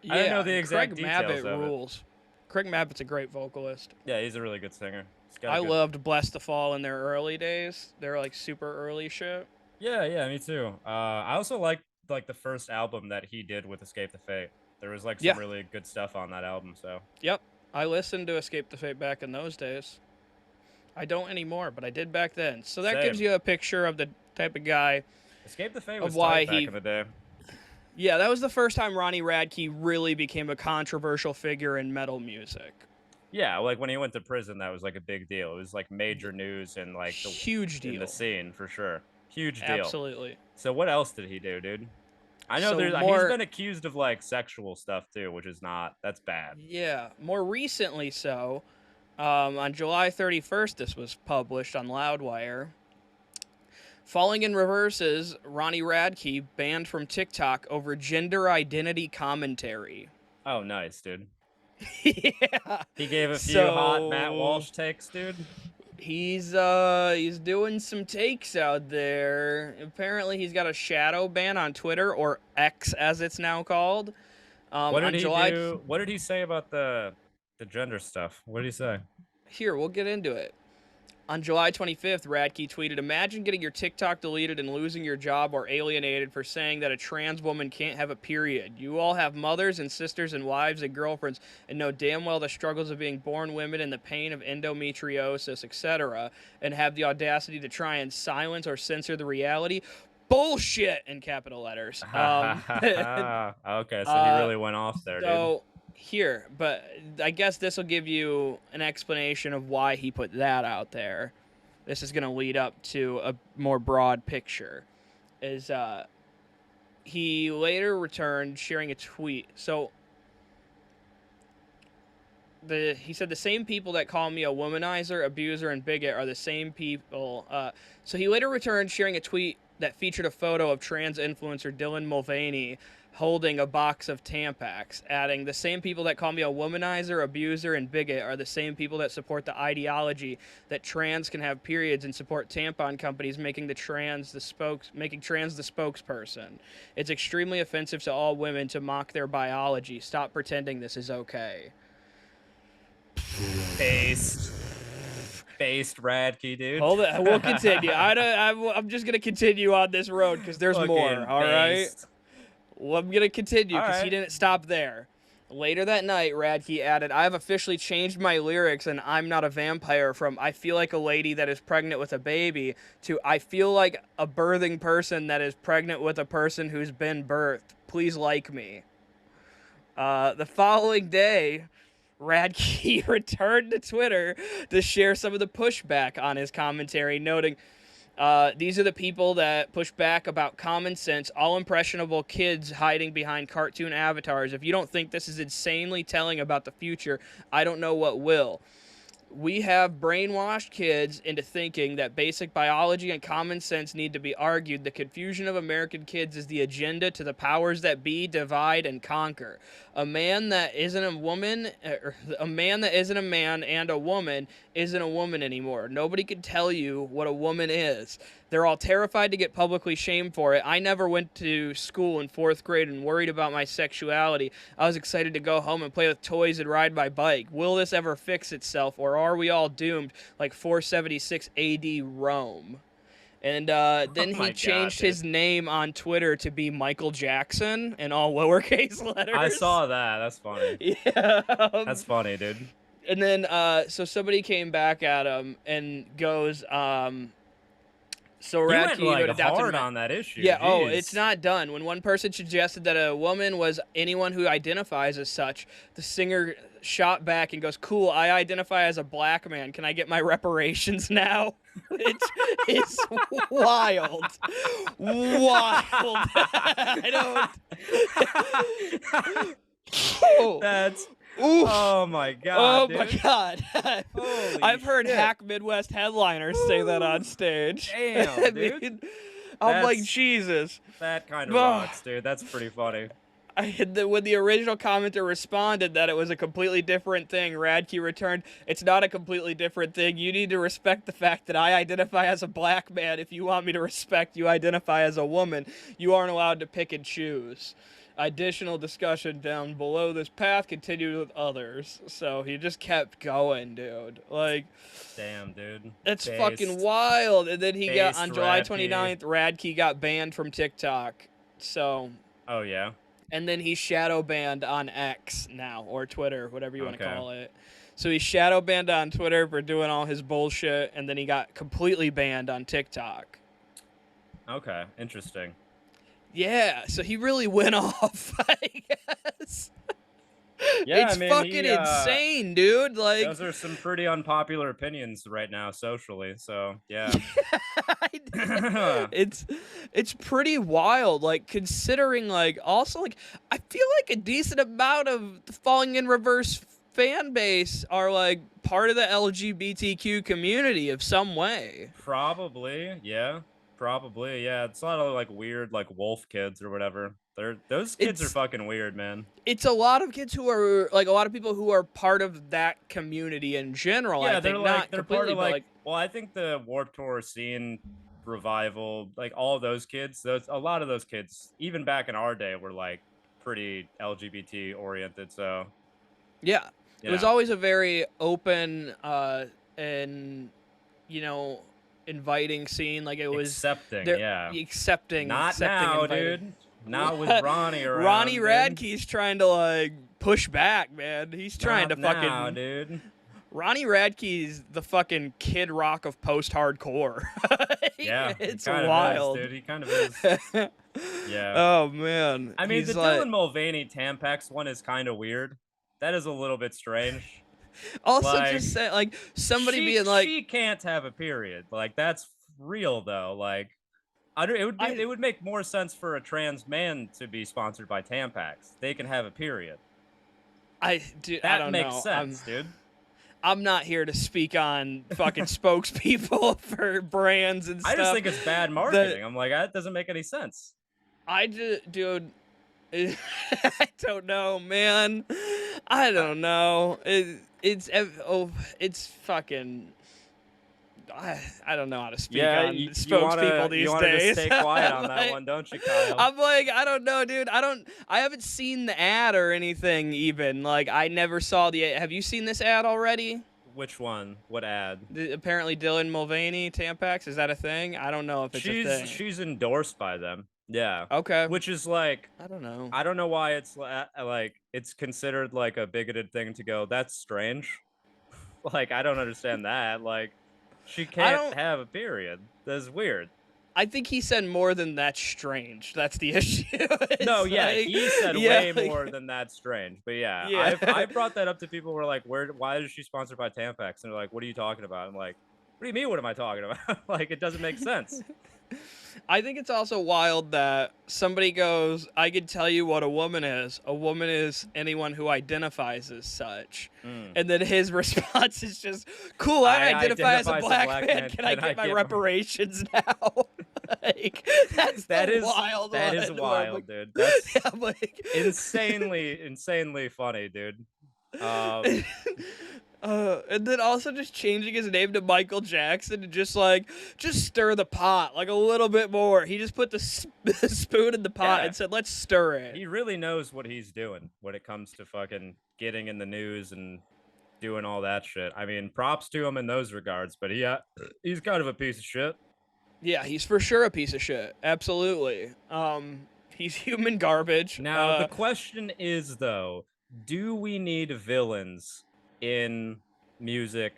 Yeah, I didn't know the exact Craig details Mabbitt of it. rules. Craig Mabbitt's a great vocalist. Yeah, he's a really good singer. I loved Bless the Fall in their early days. They're like super early shit. Yeah, me too. I also liked like the first album that he did with Escape the Fate. There was like some really good stuff on that album. So yep, I listened to Escape the Fate back in those days. I don't anymore, but I did back then. So that gives you a picture of the type of guy. Escape the Fate was tight back in the day. Yeah, that was the first time Ronnie Radke really became a controversial figure in metal music. Yeah, like when he went to prison, that was like a big deal. It was like major news and like huge deal in the scene for sure. Huge deal. Absolutely. So what else did he do, dude? I know he's been accused of like sexual stuff too, which is that's bad. Yeah, more recently so. On July 31st, this was published on Loudwire. Falling in Reverse's Ronnie Radke banned from TikTok over gender identity commentary. Oh, nice, dude. Yeah. He gave a few hot Matt Walsh takes, dude. He's doing some takes out there. Apparently, he's got a shadow ban on Twitter, or X as it's now called. What did he do? What did he say about the gender stuff? What did he say? Here, we'll get into it. On July 25th, Radke tweeted, "Imagine getting your TikTok deleted and losing your job or alienated for saying that a trans woman can't have a period. You all have mothers and sisters and wives and girlfriends and know damn well the struggles of being born women and the pain of endometriosis, etc., and have the audacity to try and silence or censor the reality. Bullshit!" in capital letters. Okay, so he really went off there, dude. Here, but I guess this will give you an explanation of why he put that out there. This is going to lead up to a more broad picture. He later returned sharing a tweet. So he said the same people that call me a womanizer, abuser, and bigot are the same people. So he later returned sharing a tweet that featured a photo of trans influencer Dylan Mulvaney holding a box of Tampax, adding, "The same people that call me a womanizer, abuser, and bigot are the same people that support the ideology that trans can have periods and support tampon companies making trans the spokesperson. It's extremely offensive to all women to mock their biology. Stop pretending this is okay." Based Radke, dude. Hold it. We'll continue. I'm just gonna continue on this road because there's more. All right. Well, I'm gonna continue because he didn't stop there. Later that night, Radke added, "I have officially changed my lyrics and I'm not a vampire from I feel like a lady that is pregnant with a baby to I feel like a birthing person that is pregnant with a person who's been birthed. Please like me." The following day, Radke returned to Twitter to share some of the pushback on his commentary, noting, "These are the people that push back about common sense, all impressionable kids hiding behind cartoon avatars. If you don't think this is insanely telling about the future, I don't know what will." we have brainwashed kids into thinking that basic biology and common sense need to be argued. The confusion of American kids is the agenda to the powers that be, divide and conquer. A man that isn't a woman, or a man that isn't a man and a woman isn't a woman anymore. Nobody can tell you what a woman is. They're all terrified to get publicly shamed for it. I never went to school in 4th grade and worried about my sexuality. I was excited to go home and play with toys and ride my bike. Will this ever fix itself, or are we all doomed like 476 AD Rome? And then he changed his name on Twitter to be Michael Jackson in all lowercase letters. I saw that. That's funny. Yeah. That's funny, dude. And then, so somebody came back at him and goes, so Radke went like hard on that issue. Yeah. Jeez. Oh, it's not done. When one person suggested that a woman was anyone who identifies as such, the singer shot back and goes, "Cool, I identify as a black man. Can I get my reparations now?" It's wild, wild. I don't. Oh. That's. Oof. Oh my god! Oh my god! I've heard hack Midwest headliners say that on stage. Damn, dude. I'm like, Jesus. That kind of rocks, dude. That's pretty funny. When the original commenter responded that it was a completely different thing, Radke returned, "It's not a completely different thing. You need to respect the fact that I identify as a black man. If you want me to respect you identify as a woman, you aren't allowed to pick and choose. Additional discussion down below this path continued with others." So he just kept going, dude. Like, damn, dude. It's fucking wild. And then he got, on July 29th, Radke got banned from TikTok. So. Oh, yeah? And then he's shadow banned on X now, or Twitter, whatever you want to call it. So he's shadow banned on Twitter for doing all his bullshit, and then he got completely banned on TikTok. Okay, interesting. Yeah, so he really went off, I guess. Yeah, it's fucking insane, dude. Like, those are some pretty unpopular opinions right now socially, so yeah. It's pretty wild, like, considering, like, also, like, I feel like a decent amount of the Falling in Reverse fan base are, like, part of the LGBTQ community of some way. Probably, yeah. Probably, yeah. It's a lot of like weird, like wolf kids or whatever. Those kids are fucking weird, man. It's a lot of kids who are like a lot of people who are part of that community in general. Yeah, I think they're part of like. Well, I think the Warped Tour scene revival, like all those kids, a lot of those kids, even back in our day, were like pretty LGBT oriented. So yeah, it was always a very open and inviting scene. Like it was accepting, accepting. Not now, inviting. Dude. Not with Ronnie around. Ronnie Radke's trying to like push back, man. He's trying to fucking. Dude. Ronnie Radke's the fucking Kid Rock of post-hardcore. Yeah, it's wild, dude. He kind of is. Yeah. Oh man. I mean, the Dylan Mulvaney Tampax one is kind of weird. That is a little bit strange. Also, like, just say, like, somebody being like, she can't have a period. Like, that's real though. Like, it would make more sense for a trans man to be sponsored by Tampax. They can have a period. I don't know. That makes sense, dude. I'm not here to speak on fucking spokespeople for brands and stuff. I just think it's bad marketing. I'm like, that doesn't make any sense. Dude, I don't know, man. I don't know. It's fucking. I don't know how to speak on spokespeople these days. You want to just stay quiet on that one, don't you, Kyle? I'm like, I don't know, dude. I haven't seen the ad or anything even. Like, I never saw the. Have you seen this ad already? Which one? What ad? Apparently, Dylan Mulvaney Tampax. Is that a thing? I don't know if it's a thing. She's endorsed by them. Yeah. Okay. Which is like, I don't know. I don't know why it's like it's considered like a bigoted thing to go. That's strange. Like, I don't understand that. Like, she can't have a period. That's weird. I think he said more than that's strange. That's the issue. No, yeah, like, he said way more than that's strange. But yeah. I brought that up to people who were like, why is she sponsored by Tampax? And they're like, what are you talking about? I'm like, What do you mean? What am I talking about? Like, it doesn't make sense. I think it's also wild that somebody goes, I can tell you what a woman is. A woman is anyone who identifies as such. Mm. And then his response is just, cool, I identify as a black man. Can I get my reparations now? Like, that's that is wild. That is wild, like, dude. That's like, insanely funny, dude. And then also just changing his name to Michael Jackson and just stir the pot like a little bit more. He just put the spoon in the pot and said, let's stir it. He really knows what he's doing when it comes to fucking getting in the news and doing all that shit. I mean, props to him in those regards, but he's kind of a piece of shit. Yeah, he's for sure a piece of shit. Absolutely. He's human garbage. Now, the question is, though, do we need villains in music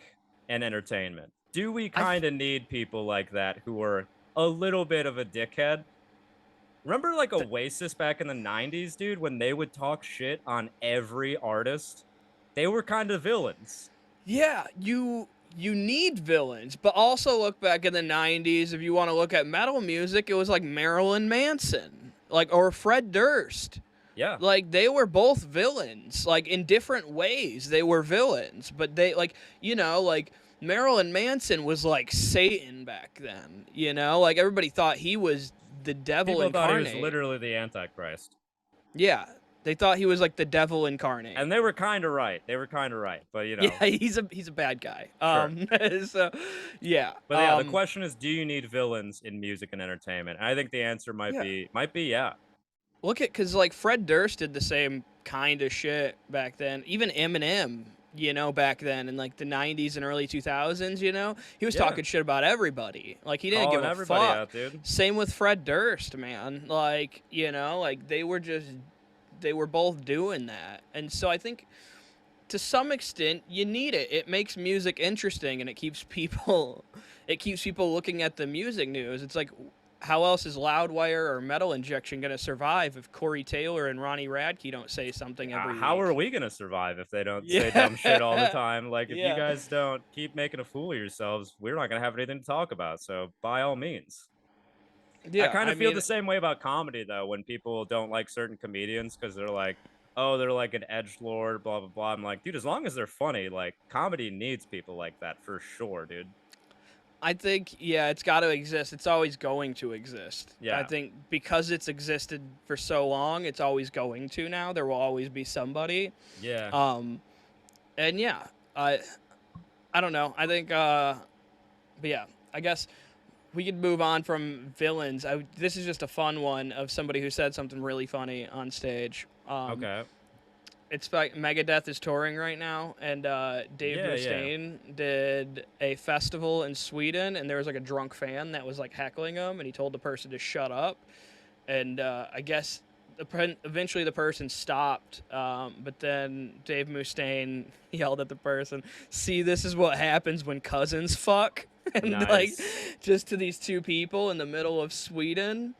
and entertainment? Do we kind of need people like that who are a little bit of a dickhead? Remember, like, Oasis back in the 90s, dude, when they would talk shit on every artist? They were kind of villains. Yeah, you need villains, but also look back in the 90s. If you want to look at metal music, it was like Marilyn Manson, or Fred Durst. Yeah. Like, they were both villains, like, in different ways. They were villains, but they, like, Marilyn Manson was like Satan back then, like, everybody thought he was the devil incarnate. People thought he was literally the Antichrist. Yeah. They thought he was like the devil incarnate. And they were kind of right. But Yeah, he's a bad guy. Sure. So yeah. But yeah, the question is, do you need villains in music and entertainment? And I think the answer might be yeah. Look at, cuz like Fred Durst did the same kind of shit back then. Even Eminem, back then in like the 90s and early 2000s, he was talking shit about everybody. Like, he didn't give a fuck. Out, dude. Same with Fred Durst, man. Like, like they were both doing that. And so I think to some extent you need it. It makes music interesting, and it keeps people looking at the music news. It's like, how else is Loudwire or Metal Injection going to survive if Corey Taylor and Ronnie Radke don't say something every week? How are we going to survive if they don't say dumb shit all the time? Like, if you guys don't keep making a fool of yourselves, we're not going to have anything to talk about. So by all means. Yeah, I kind of feel the same way about comedy, though, when people don't like certain comedians because they're like, oh, they're like an edgelord, blah, blah, blah. I'm like, dude, as long as they're funny, like, comedy needs people like that for sure, dude. I think, it's got to exist. It's always going to exist. Yeah. I think because it's existed for so long, it's always going to now. There will always be somebody. Yeah. And yeah, I don't know. I think, but yeah, I guess we could move on from villains. This is just a fun one of somebody who said something really funny on stage. Okay. It's like Megadeth is touring right now, and Dave Mustaine did a festival in Sweden, and there was like a drunk fan that was like heckling him, and he told the person to shut up. And I guess eventually the person stopped, but then Dave Mustaine yelled at the person, "See, this is what happens when cousins fuck." And like, just to these two people in the middle of Sweden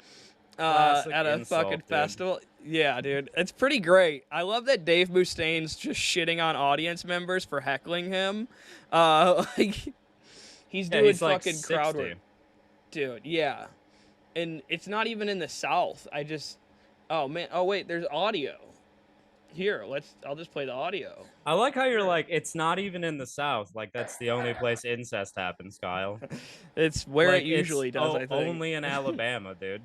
at a fucking festival. Yeah, dude, it's pretty great. I love that Dave Mustaine's just shitting on audience members for heckling him. Like, he's doing fucking like crowd work, dude. Yeah, and it's not even in the South. Oh man. Oh wait, there's audio. Here, I'll just play the audio. I like how you're like, it's not even in the South. Like, that's the only place incest happens, Kyle. It's where it usually does, I think. Only in Alabama, dude.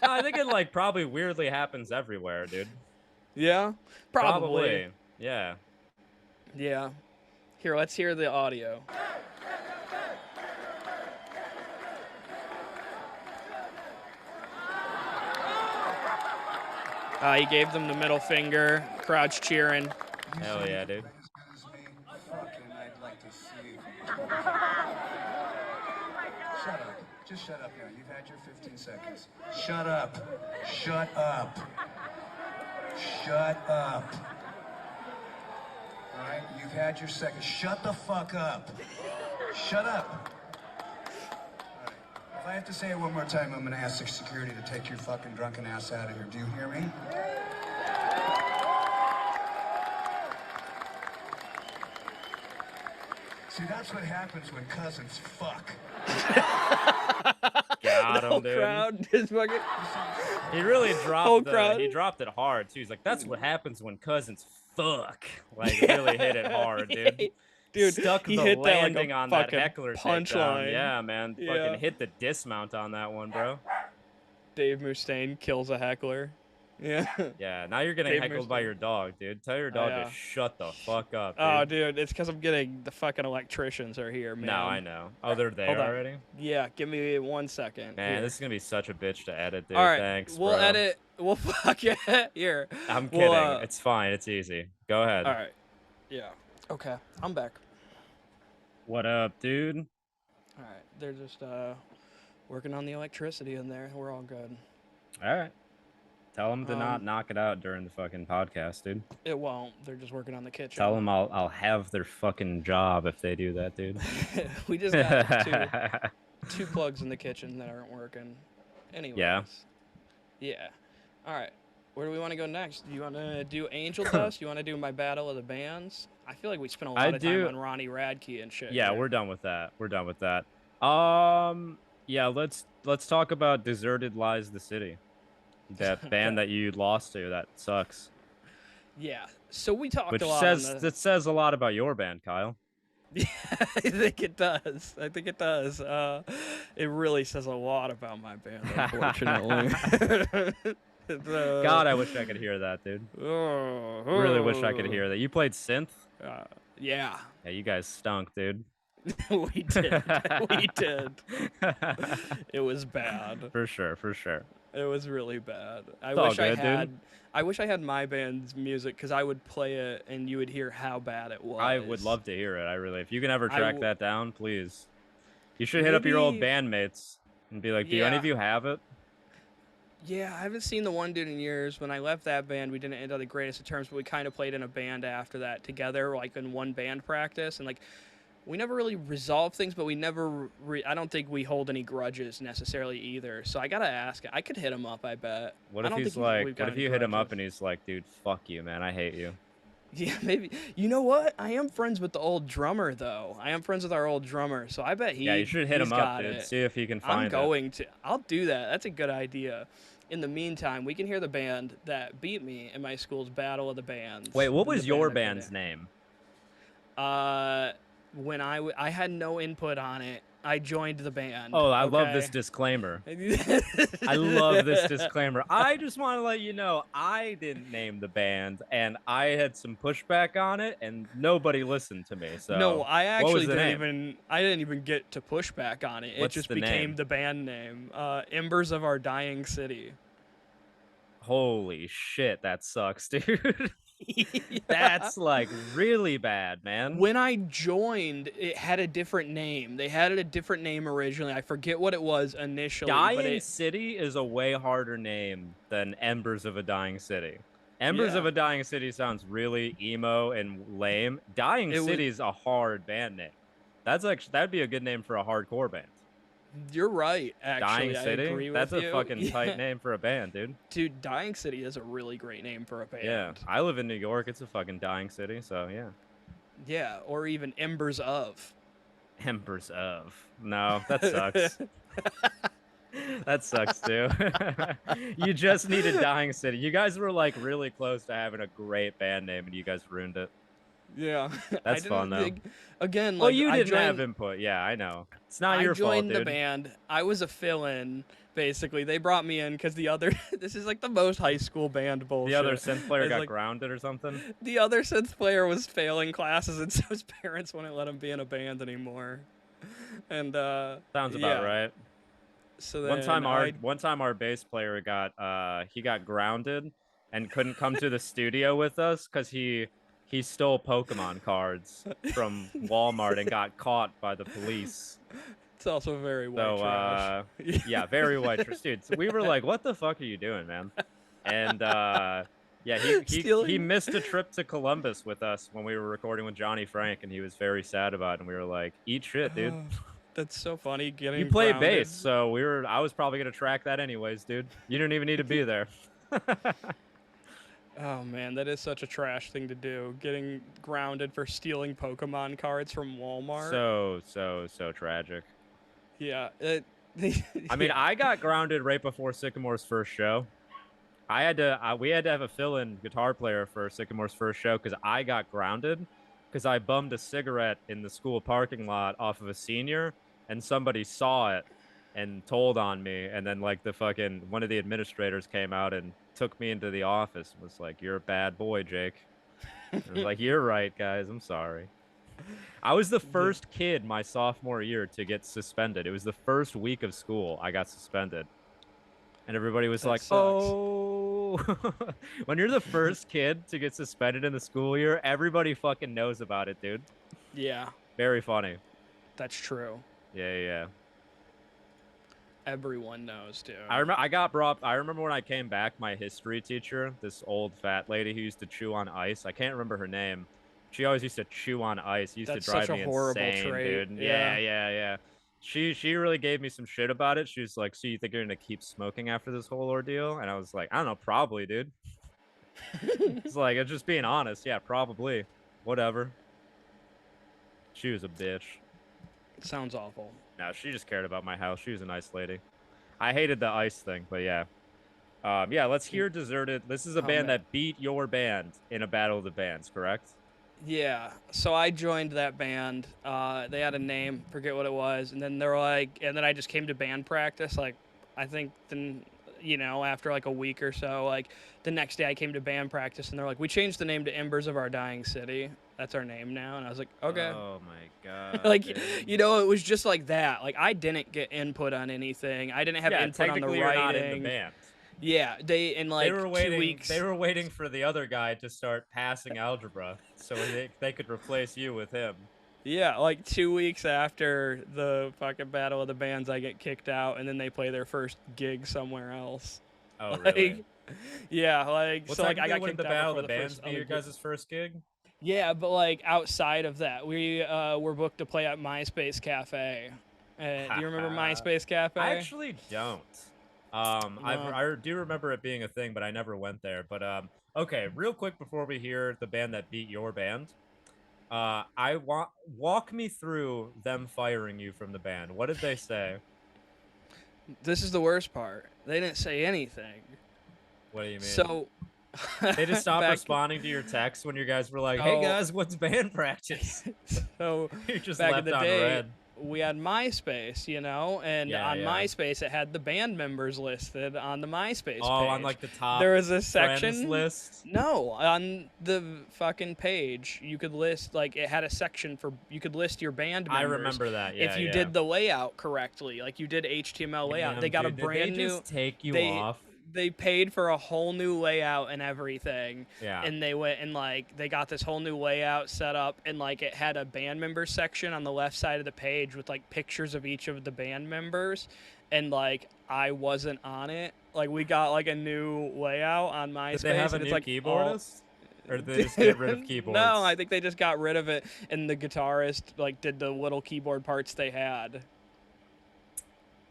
I think it like probably weirdly happens everywhere, dude. Yeah, probably. Yeah. Yeah. Here, let's hear the audio. He gave them the middle finger, crowd's cheering. Hell yeah, dude. I'd like to see you. Shut up. Just shut up now. You've had your 15 seconds. Shut up. Shut up. Shut up. All right? You've had your second. Shut the fuck up. Shut up. All right. If I have to say it one more time, I'm going to ask the security to take your fucking drunken ass out of here. Do you hear me? See, See, that's what happens when cousins fuck. Got The him, whole dude. crowd just fucking. He really Whole dropped crowd. he dropped it hard too. He's like, that's what happens when cousins fuck. Like really hit it hard, dude. Dude, Stuck he the hit that like landing a on that fucking heckler punch takedown. line. Yeah, man. Yeah. Fucking hit the dismount on that one, bro. Dave Mustaine kills a heckler. Yeah. Yeah, now you're getting Dave heckled by Mustaine. your dog, dude. Tell your dog yeah. to shut the fuck up, dude. Oh, dude, it's because I'm getting the fucking electricians are here, man. No, I know. Oh, they're there Hold on. already? Yeah, give me 1 second. Man, Here. this is gonna be such a bitch to edit, dude. All right, Thanks, we'll bro. edit. We'll fuck it. Here. I'm kidding. We'll, It's fine. It's easy. Go ahead. All right. Yeah. Okay, I'm back. What up, dude? All right, they're just working on the electricity in there. We're all good. All right. Tell them to not knock it out during the fucking podcast, dude. It won't. They're just working on the kitchen. Tell them I'll have their fucking job if they do that, dude. We just got two plugs in the kitchen that aren't working. Anyways. Yeah. Yeah. All right. Where do we want to go next? Do you want to do Angel Dust? You want to do my Battle of the Bands? I feel like we spent a lot of time on Ronnie Radke and shit. Yeah, here. we're done with that. We're done with that. Yeah, let's talk about Deserted Lies the City. That band that you lost to, that sucks. Yeah. So we talked Which a lot. that says a lot about your band, Kyle. Yeah, I think it does. I think it does. It really says a lot about my band, unfortunately. God, I wish I could hear that, dude. Really wish I could hear that. You played synth? Yeah. Yeah, you guys stunk, dude. We did. We did. It was bad. For sure, for sure. It was really bad. I wish I had my band's music because I would play it and you would hear how bad it was. I would love to hear it. If you can ever track that down, please. You should hit up your old bandmates and be like, do any of you have it? Yeah, I haven't seen the one dude in years. When I left that band, we didn't end on the greatest of terms, but we kind of played in a band after that together, like in one band practice, and like we never really resolved things, but we never. I don't think we hold any grudges necessarily either. So I gotta ask. I could hit him up. I bet. What if he's like? What if you hit him up and he's like, "Dude, fuck you, man. I hate you." Yeah, maybe. You know what? I am friends with the old drummer, though. I am friends with our old drummer, so I bet he. Yeah, you should hit him up, dude. See if he can find it. I'm going to. I'll do that. That's a good idea. In the meantime, we can hear the band that beat me in my school's Battle of the Bands. Wait, what was your band's name? When I had no input on it, I joined the band. Oh, I love this disclaimer. I love this disclaimer. I just want to let you know I didn't name the band, and I had some pushback on it, and nobody listened to me. So no, I actually didn't even get to pushback on it. What's it just the became name? the band name. Embers of Our Dying City. Holy shit, that sucks, dude. That's like really bad, man. When I joined, it had a different name. They had a different name originally. I forget what it was initially. Dying City is a way harder name than Embers of a Dying City. Embers of a Dying City sounds really emo and lame. Dying City is a hard band name. That'd be a good name for a hardcore band. You're right, actually. Dying City? I agree with That's you. a fucking tight name for a band, dude. Dude, Dying City is a really great name for a band. Yeah, I live in New York. It's a fucking dying city, so yeah. Yeah, or even Embers of. Embers of. No, that sucks. That sucks, too. You just needed Dying City. You guys were like really close to having a great band name, and you guys ruined it. Yeah. That's fun, though. Again, well, you didn't have input. Yeah, I know. It's not your fault, dude. I joined the band. I was a fill-in, basically. They brought me in because the other... This is like the most high school band bullshit. The other synth player got grounded or something? The other synth player was failing classes, and so his parents wouldn't let him be in a band anymore. And, sounds about right. So then one time our bass player got grounded and couldn't come to the studio with us because he stole Pokemon cards from Walmart and got caught by the police. It's also very white trash. Yeah, very white trash. Dude, so we were like, what the fuck are you doing, man? And yeah, he missed a trip to Columbus with us when we were recording with Johnny Frank, and he was very sad about it, and we were like, eat shit, dude. That's so funny. You play bass, so I was probably gonna track that anyways, dude. You didn't even need to be there. Oh man, that is such a trash thing to do. Getting grounded for stealing Pokemon cards from Walmart. So tragic. Yeah. I mean, Yeah. I got grounded right before Sycamore's first show. We had to have a fill-in guitar player for Sycamore's first show because I got grounded because I bummed a cigarette in the school parking lot off of a senior, and somebody saw it and told on me, and then like the fucking one of the administrators came out and took me into the office and was like, "You're a bad boy, Jake." And I was like, "You're right, guys. I'm sorry." I was the first kid my sophomore year to get suspended. It was the first week of school I got suspended. And everybody was That like, sucks. "Oh." When you're the first kid to get suspended in the school year, everybody fucking knows about it, dude. Yeah, Very funny. that's true. Yeah. Everyone knows, dude. I remember when I came back, my history teacher, this old fat lady who used to chew on ice. I can't remember her name. She always used to chew on ice. It used to That's drive such a me horrible insane, trait. dude. Yeah. Yeah. She really gave me some shit about it. She was like, "So you think you're gonna keep smoking after this whole ordeal?" And I was like, "I don't know, probably, dude." It's like, it's just being honest. Yeah, probably. Whatever. She was a bitch. Sounds awful. No, she just cared about my house. She was a nice lady. I hated the ice thing, but yeah. Yeah, let's hear Deserted. This is a Oh, band man. that beat your band in a battle of the bands, correct? Yeah. So I joined that band. They had a name, forget what it was, and then they're like, and then I just came to band practice. Like, I think then, after like a week or so, like the next day I came to band practice, and they're like, we changed the name to Embers of Our Dying City. That's our name now. And I was like, okay. Oh my god. Like, dude. it was just like that. Like, I didn't get input on anything. I didn't have Yeah, input on the technically you're not in the writing. band. Yeah, they in like They were 2 waiting. weeks. They were waiting for the other guy to start passing algebra, so they could replace you with him. Yeah, like 2 weeks after the fucking Battle of the Bands, I get kicked out, and then they play their first gig somewhere else. Oh, Like, really? yeah, like Well, so, like I got wouldn't kicked the out Battle before of the Bands be other your gig. guys' first gig? Yeah, but like outside of that, we were booked to play at MySpace Cafe. Do you remember MySpace Cafe? I actually don't. No. I do remember it being a thing, but I never went there. But okay, real quick before we hear the band that beat your band, walk me through them firing you from the band. What did they say? This is the worst part. They didn't say anything. What do you mean? So they just stopped back- responding to your texts when you guys were like, "Hey Oh. guys, what's band practice?" So You're just back left in the on day, red. we had MySpace, and Yeah, on yeah. MySpace it had the band members listed on the MySpace Oh, page. on like the top there was a friends section list. No, on the fucking page you could list, like, it had a section for you could list your band members. I remember that. Yeah, if you yeah. did the layout correctly, like you did HTML layout. Damn, They got dude, a did brand they new. just take you they, off. They paid for a whole new layout and everything. Yeah. And they went and like they got this whole new layout set up, and like it had a band member section on the left side of the page with like pictures of each of the band members, and like I wasn't on it. Like, we got like a new layout on MySpace. Did they have a and new it's like keyboardist? Or did they just get rid of keyboards? No, I think they just got rid of it, and the guitarist like did the little keyboard parts they had.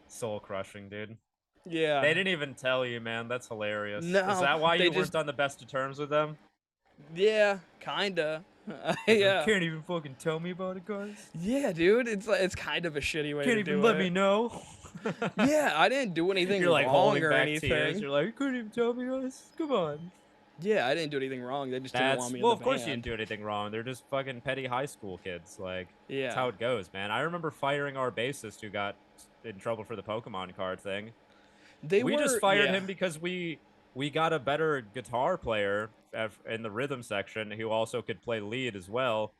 Soul crushing, dude. Yeah. They didn't even tell you, man. That's hilarious. No, Is that why they you just- weren't on the best of terms with them? Yeah, kinda. You Yeah. can't even fucking tell me about it, guys. Yeah, dude. It's kind of a shitty way Can't to even do let it. me know. Yeah, I didn't do anything You're like wrong holding or back anything. tears. You're like, you couldn't even tell me, guys. Come on. Yeah, I didn't do anything wrong. They just didn't want me Well, in of the course you band. didn't do anything wrong. They're just fucking petty high school kids. Like, Yeah. that's how it goes, man. I remember firing our bassist who got in trouble for the Pokemon card thing. We just fired him because we got a better guitar player in the rhythm section who also could play lead as well,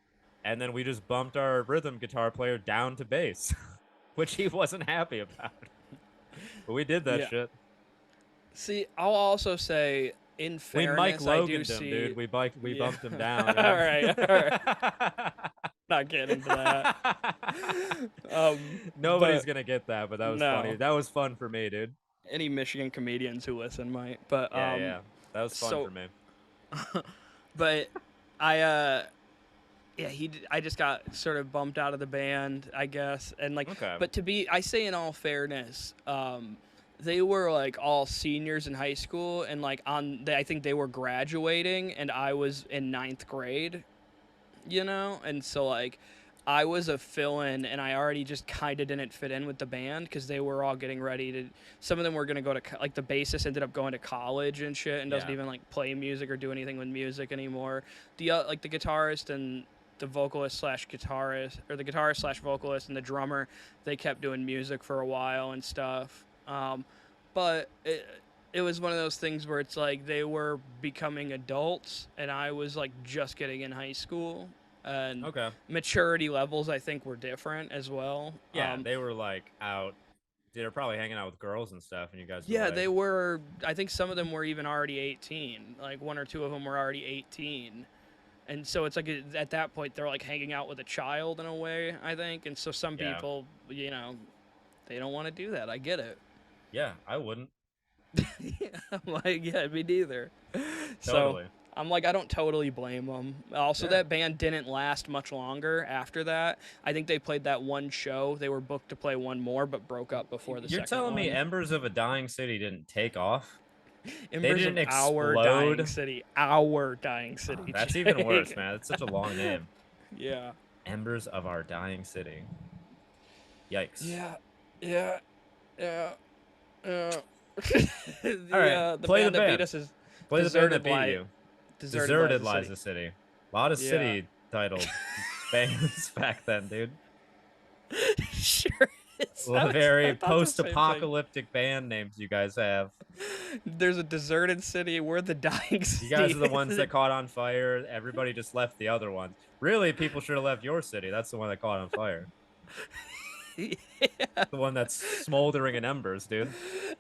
and then we just bumped our rhythm guitar player down to bass, which he wasn't happy about. But we did that Yeah. shit. See, I'll also say, in We fairness, Mike I do Logan'd him, see. dude. We Yeah. bumped him down. All man. right. Not getting into that. Nobody's but gonna get that, but that was no. funny. That was fun for me, dude. Any Michigan comedians who listen might, but Yeah, that was fun so- for me. but I just got sort of bumped out of the band, I guess, and like, Okay. but I say in all fairness, they were like all seniors in high school, and like I think they were graduating, and I was in 9th grade, and so like I was a fill-in, and I already just kind of didn't fit in with the band because they were all getting ready to. Some of them were gonna go to like the bassist ended up going to college and shit, and doesn't even like play music or do anything with music anymore. The like the guitarist and the vocalist slash guitarist, or the guitarist slash vocalist and the drummer, they kept doing music for a while and stuff. But it was one of those things where it's like they were becoming adults, and I was like just getting in high school. And maturity levels, I think, were different as well. Yeah, they were like out. They were probably hanging out with girls and stuff, and you guys. Yeah, they were. I think some of them were even already 18. Like 1 or 2 of them were already 18, and so it's like at that point they're like hanging out with a child in a way, I think. And so some people, they don't want to do that. I get it. Yeah, I wouldn't. I'm like, yeah, me neither. Totally. So, I'm like, I don't totally blame them. Also, that band didn't last much longer after that. I think they played that one show. They were booked to play one more, but broke up before the second one. You're telling me Embers of a Dying City didn't take off? Embers they didn't of Our Dying City. Our Dying City. Oh, that's even worse, man. It's such a long name. Yeah. Embers of Our Dying City. Yikes. Yeah. All right, play the band. That beat us is play the band that beat you. Deserted Lies the City. A lot of city titled bands back then, dude. Sure. Well, very post-apocalyptic band names you guys have. There's a deserted city. We're the dying city. You guys are the ones that caught on fire. Everybody just left the other ones. Really, people should have left your city. That's the one that caught on fire. Yeah. The one that's smoldering in embers, dude.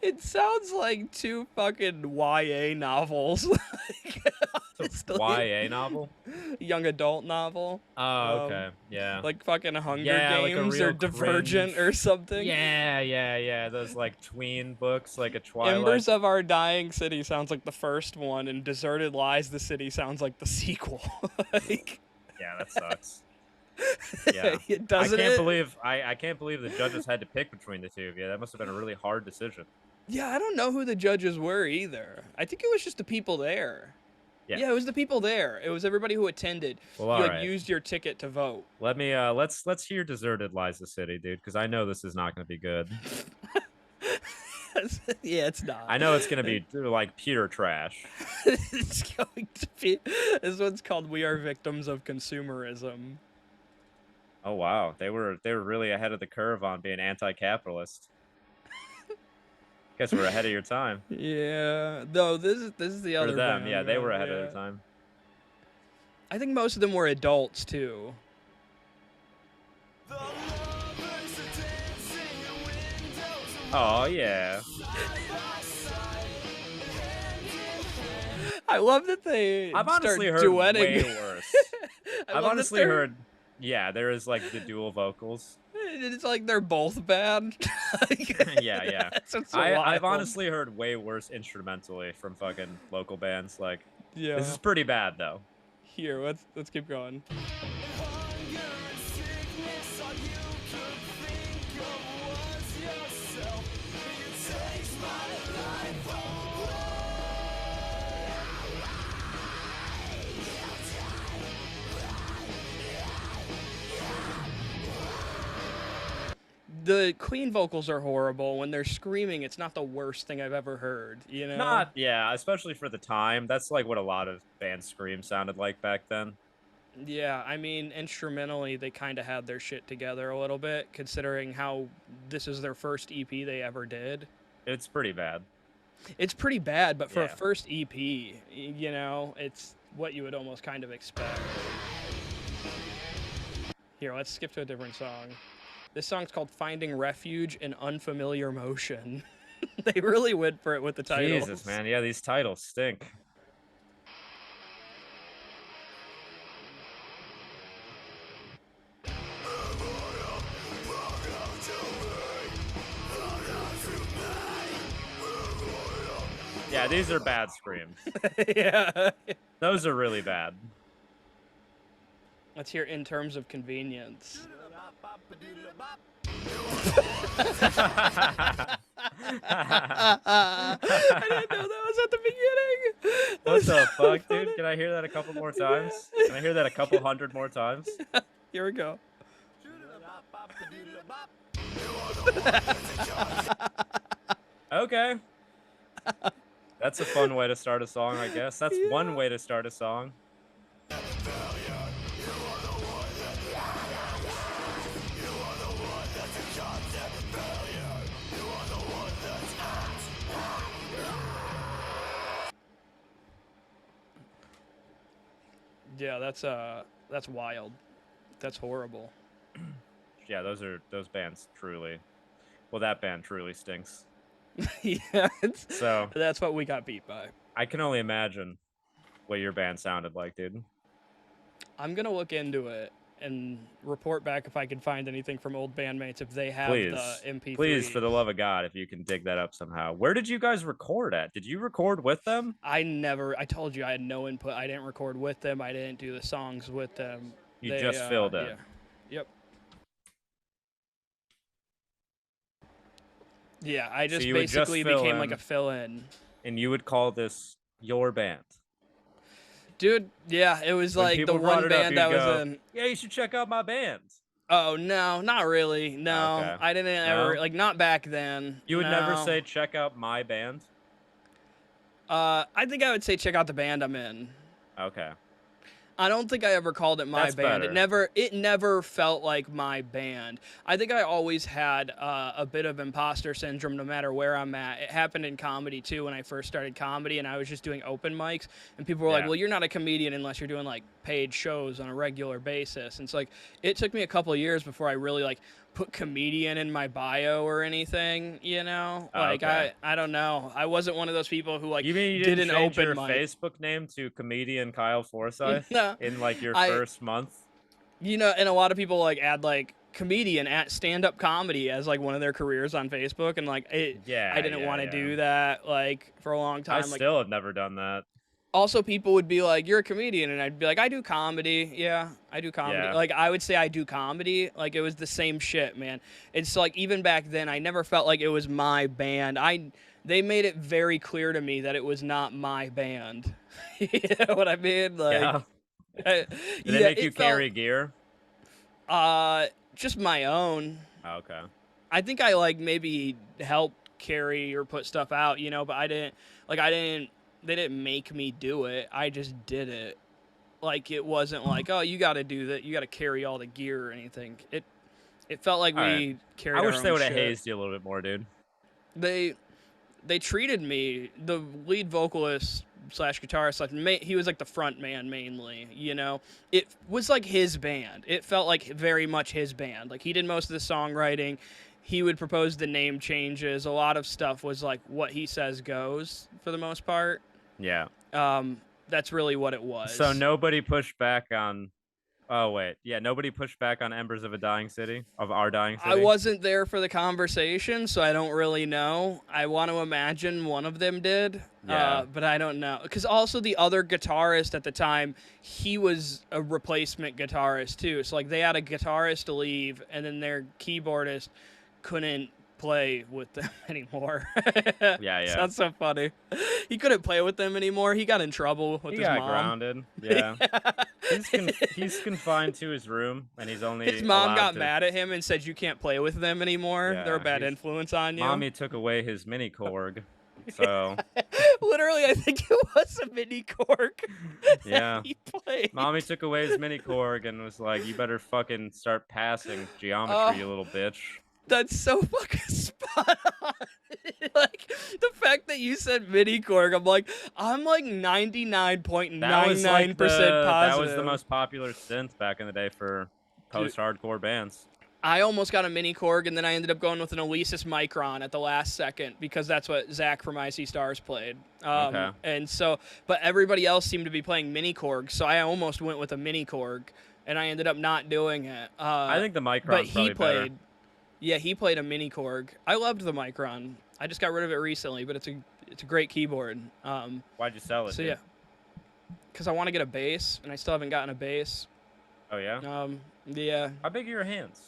It sounds like 2 fucking YA novels. YA novel? Young adult novel. Oh, okay. Yeah. Like fucking Hunger Games or Divergent or something. Yeah. Those like tween books, like a Twilight. Embers of Our Dying City sounds like the first one, and Deserted Lies the City sounds like the sequel. Yeah, that sucks. Yeah, I can't believe the judges had to pick between the two of you. That must have been a really hard decision. Yeah, I don't know who the judges were either. I think it was just the people there. Yeah, it was the people there. It was everybody who attended. Well, you had used your ticket to vote. Let me let's hear Deserted Lies the City, dude, because I know this is not going to be good. Yeah, it's not. I know it's going to be like pure trash. It's going to be. This one's called "We Are Victims of Consumerism." Oh wow, they were really ahead of the curve on being anti-capitalist. Guess we're ahead of your time. Yeah, no, this is the other. For them, band, yeah, they were ahead of their time. I think most of them were adults too. Oh yeah. I love that they I've honestly heard duetting. way worse. I've honestly heard. Yeah, there is like the dual vocals. It's like they're both bad. Yeah. I've honestly heard way worse instrumentally from fucking local bands. Like, this is pretty bad though. Here, let's keep going. The clean vocals are horrible. When they're screaming, it's not the worst thing I've ever heard, you know? Especially for the time. That's like what a lot of band scream sounded like back then. Yeah, I mean, instrumentally, they kind of had their shit together a little bit, considering how this is their first EP they ever did. It's pretty bad. It's pretty bad, but for a first EP, it's what you would almost kind of expect. Here, let's skip to a different song. This song's called Finding Refuge in Unfamiliar Motion. They really went for it with the titles. Jesus, man. Yeah, these titles stink. Yeah, these are bad screams. Yeah. Those are really bad. Let's hear In Terms of Convenience. I didn't know that was at the beginning. What the So fuck, funny. dude? Can I hear that a couple more times? Can I hear that a couple hundred more times? Here we go. Okay. That's a fun way to start a song, I guess. That's one way to start a song. Yeah, that's wild. That's horrible. Yeah, those bands truly. Well, that band truly stinks. Yeah, So that's what we got beat by. I can only imagine what your band sounded like, dude. I'm gonna look into it and report back if I can find anything from old bandmates if they have Please, the MP3. please, for the love of God, if you can dig that up somehow. Where did you guys record at? Did you record with them? I told you I had no input. I didn't record with them. I didn't do the songs with them. You just filled in. Yeah. Yep. Yeah, I just basically became like a fill-in. And you would call this your band? Dude, yeah, it was When like the people brought one it up, band you'd I was go, in. Yeah, you should check out my band. Oh, no, not really. No, Okay. I didn't ever, like, not back then. You would never No. say, check out my band? I think I would say check out the band I'm in. Okay. I don't think I ever called it my That's band. better. It never felt like my band. I think I always had a bit of imposter syndrome no matter where I'm at. It happened in comedy too when I first started comedy and I was just doing open mics and people were like, Yeah. "Well, you're not a comedian unless you're doing like paid shows on a regular basis." And it's like it took me a couple of years before I really like put comedian in my bio or anything, you know? Like Okay. I don't know. I wasn't one of those people who like You mean you did didn't an change open your mic. Facebook name to comedian Kyle Forsyth No, in like your I- first month? You know, and a lot of people like add like comedian at stand-up comedy as like one of their careers on Facebook, and like I didn't want to do that like for a long I time. Like, still have never done that. also people would be like, "You're a comedian," and I'd be like, "I do comedy." Yeah, I do comedy. Yeah. Like I would say I do comedy. Like it was the same shit, man. It's like even back then, I never felt like it was my band. They made it very clear to me that it was not my band. You know what I mean? Like, Yeah. Did Did they make you carry gear? Just my own. Oh, okay. I think I like maybe helped carry or put stuff out, you know, but they didn't make me do it. I just did it. Like it wasn't like, oh, you got to do that. You got to carry all the gear or anything. It felt like we carried I our wish they own would have shit. hazed you a little bit more, dude. They treated me, the lead vocalist / guitarist, like he was like the front man mainly, you know. It was like his band. It felt like very much his band. Like he did most of the songwriting. He would propose the name changes. A lot of stuff was like what he says goes for the most part. Yeah. That's really what it was. So nobody pushed back on. Oh wait, yeah, nobody pushed back on Embers of a Dying City, of our dying city. I wasn't there for the conversation, so I don't really know. I want to imagine one of them did, but I don't know. Because also the other guitarist at the time, he was a replacement guitarist too. So like they had a guitarist to leave, and then their keyboardist couldn't play with them anymore. Yeah. Sounds so funny. He couldn't play with them anymore. He got in trouble with He his got mom. grounded. Yeah. He's confined to his room, and he's only. His mom allowed got to... mad at him and said, "You can't play with them anymore. Yeah, They're a bad he's- influence on you." Mommy took away his mini Korg, so Literally, I think it was a mini cork. yeah. He played. Mommy took away his mini Korg and was like, "You better fucking start passing geometry, you little bitch." That's so fucking spot on. Like the fact that you said mini cork, I'm like 99.99% That was like positive. that was the most popular synth back in the day for post-hardcore bands. I almost got a mini Korg, and then I ended up going with an Alesis Micron at the last second because that's what Zach from IC Stars played. Okay. And so, but everybody else seemed to be playing mini Korg, so I almost went with a mini Korg, and I ended up not doing it. I think the Micron's but he probably played. better. Yeah, he played a mini Korg. I loved the Micron. I just got rid of it recently, but it's a great keyboard. Why'd you sell it? So dude? yeah, because I want to get a bass, and I still haven't gotten a bass. Oh yeah. Yeah. How big are your hands?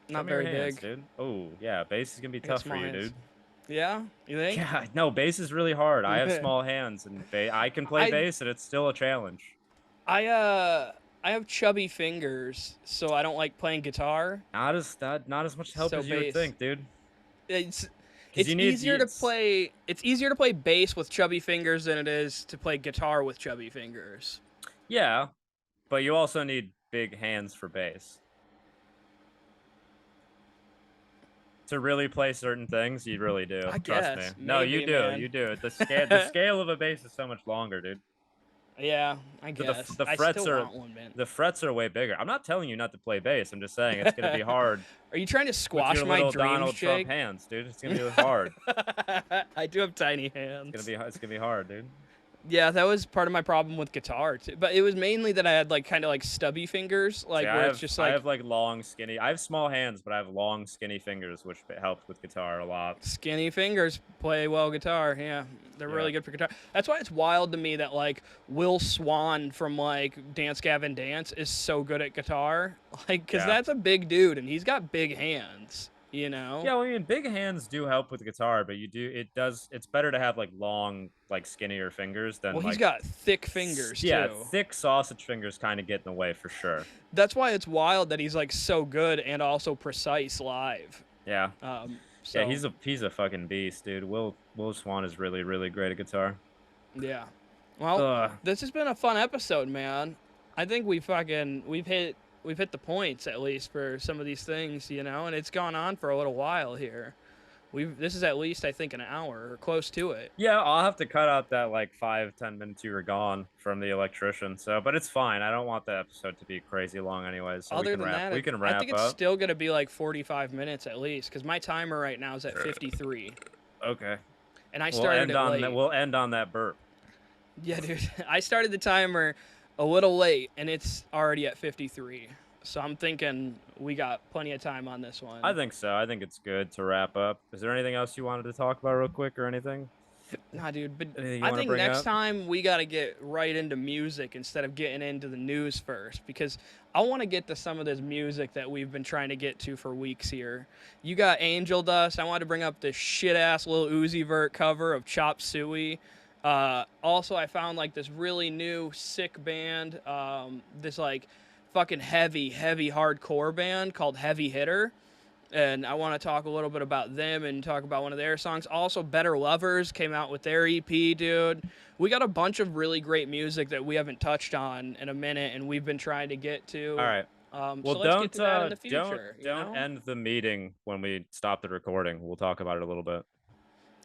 Not me your very hands, big. dude. Oh, yeah, bass is gonna be I got tough for small you, hands. dude. Yeah, you think? Yeah, no, bass is really hard. I have small hands, and I can play I bass, and it's still a challenge. I have chubby fingers, so I don't like playing guitar. Not as much help So as you would bass. think, dude. It's Because you need easier to play. It's easier to play bass with chubby fingers than it is to play guitar with chubby fingers. Yeah, but you also need big hands for bass. To really play certain things, you really do. I Trust me. guess. No, you Maybe, do. man. You do. The scale of a bass is so much longer, dude. Yeah, I The, guess. the I frets still are want one, man. the frets are way bigger. I'm not telling you not to play bass. I'm just saying it's gonna be hard. Are you trying to With squash your my little dreams, Donald Jake? Trump hands, dude. It's gonna be hard. I do have tiny hands. It's gonna be hard, dude. Yeah, that was part of my problem with guitar too. But it was mainly that I had like kind of like stubby fingers, like See, where it's just like I have like long, skinny. I have small hands, but I have long, skinny fingers, which helps with guitar a lot. skinny fingers play well guitar. Yeah, they're really good for guitar. That's why it's wild to me that like Will Swan from like Dance Gavin Dance is so good at guitar, like because that's a big dude and he's got big hands. You know? Yeah, well, I mean, big hands do help with guitar, but it's better to have like long, like skinnier fingers than Well, like, he's got thick fingers yeah, too. thick sausage fingers kind of get in the way for sure. That's why it's wild that he's like so good and also precise live. Yeah. So, Yeah, he's a fucking beast, dude. Will Swan is really, really great at guitar. Yeah. Well, this has been a fun episode, man. I think we've hit the points at least for some of these things, you know, and it's gone on for a little while here. This is at least I think an hour or close to it. Yeah, I'll have to cut out that like 5-10 minutes you were gone from the electrician. So, but it's fine. I don't want the episode to be crazy long anyways. So Other than that, we can wrap I think it's up. still gonna be like 45 minutes at least, because my timer right now is at 53. Okay. And I started late. We'll end on that burp. Yeah, dude. I started the timer a little late, and it's already at 53. So I'm thinking we got plenty of time on this one. I think so. I think it's good to wrap up. Is there anything else you wanted to talk about real quick or anything? Nah, dude. But Anything you I wanna think bring next up? time we got to get right into music instead of getting into the news first, because I want to get to some of this music that we've been trying to get to for weeks here. You got Angel Dust. I wanted to bring up this shit-ass Lil Uzi Vert cover of Chop Suey. Also, I found like this really new sick band, this like fucking heavy hardcore band called Heavy Hitter, and I want to talk a little bit about them and talk about one of their songs. Also, Better Lovers came out with their EP, dude. We got a bunch of really great music that we haven't touched on in a minute, and we've been trying to get to. All right. Well, Well, so let's don't get to that in the future. don't end the meeting when we stop the recording. We'll talk about it a little bit.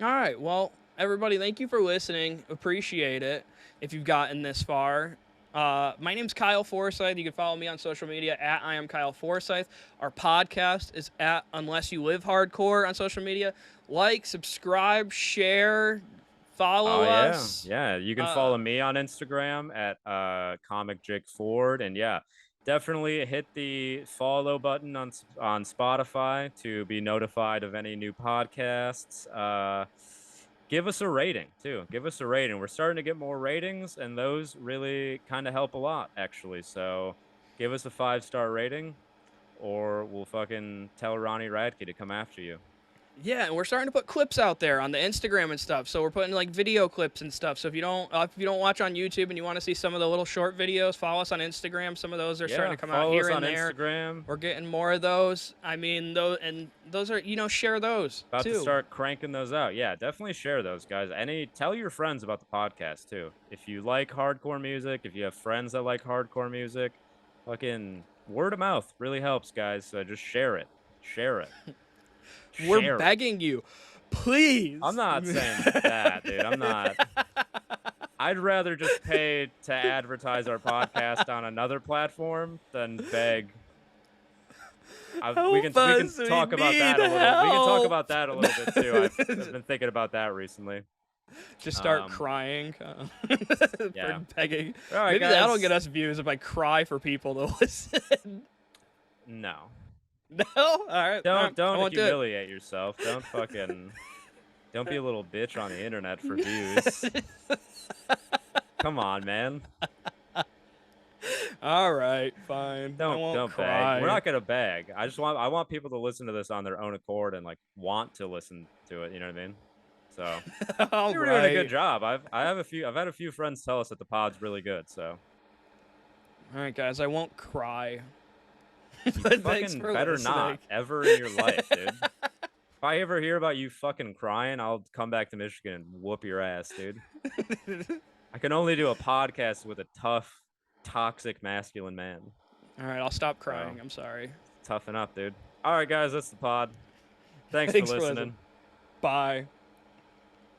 All right. Well, everybody, thank you for listening. Appreciate it if you've gotten this far. My name's Kyle Forsyth. You can follow me on social media at I am Kyle Forsyth. Our podcast is at Unless You Live Hardcore on social media. Like, subscribe, share, follow us. Yeah. You can follow me on Instagram at Comic Jake Ford, and yeah, definitely hit the follow button on Spotify to be notified of any new podcasts. Give us a rating, too. Give us a rating. We're starting to get more ratings, and those really kind of help a lot, actually. So give us a 5-star rating, or we'll fucking tell Ronnie Radke to come after you. Yeah, and we're starting to put clips out there on the Instagram and stuff. So we're putting like video clips and stuff. So if you don't watch on YouTube and you want to see some of the little short videos, follow us on Instagram. Some of those are starting to come out here and there. Instagram. We're getting more of those. I mean, those are, share those About too. to start cranking those out. Yeah, definitely share those, guys. Tell your friends about the podcast too. If you like hardcore music, if you have friends that like hardcore music, fucking word of mouth really helps, guys. So just share it. Share it. We're begging you, please. I'm not saying that, dude. I'm not. I'd rather just pay to advertise our podcast on another platform than beg. We can talk about that a little. We can talk about that a little bit too. I've been thinking about that recently. Just start crying. Yeah. For begging. All right, Maybe guys. that'll get us views if I cry for people to listen. No. No? All right. Don't humiliate yourself. Don't be a little bitch on the internet for views. Come on, man. All right, fine. I won't Don't cry. beg. We're not gonna beg. I want people to listen to this on their own accord and like want to listen to it. You know what I mean? So All you're doing a good right. job. I've had a few friends tell us that the pod's really good. So All right, guys. I won't cry. you But thanks fucking for better listening. not ever in your life, dude. If I ever hear about you fucking crying, I'll come back to Michigan and whoop your ass, dude. I can only do a podcast with a tough, toxic, masculine man. All right, I'll stop crying. I'm sorry. Toughen up, dude. All right, guys, that's the pod. Thanks Thanks for for listening. listening. Bye.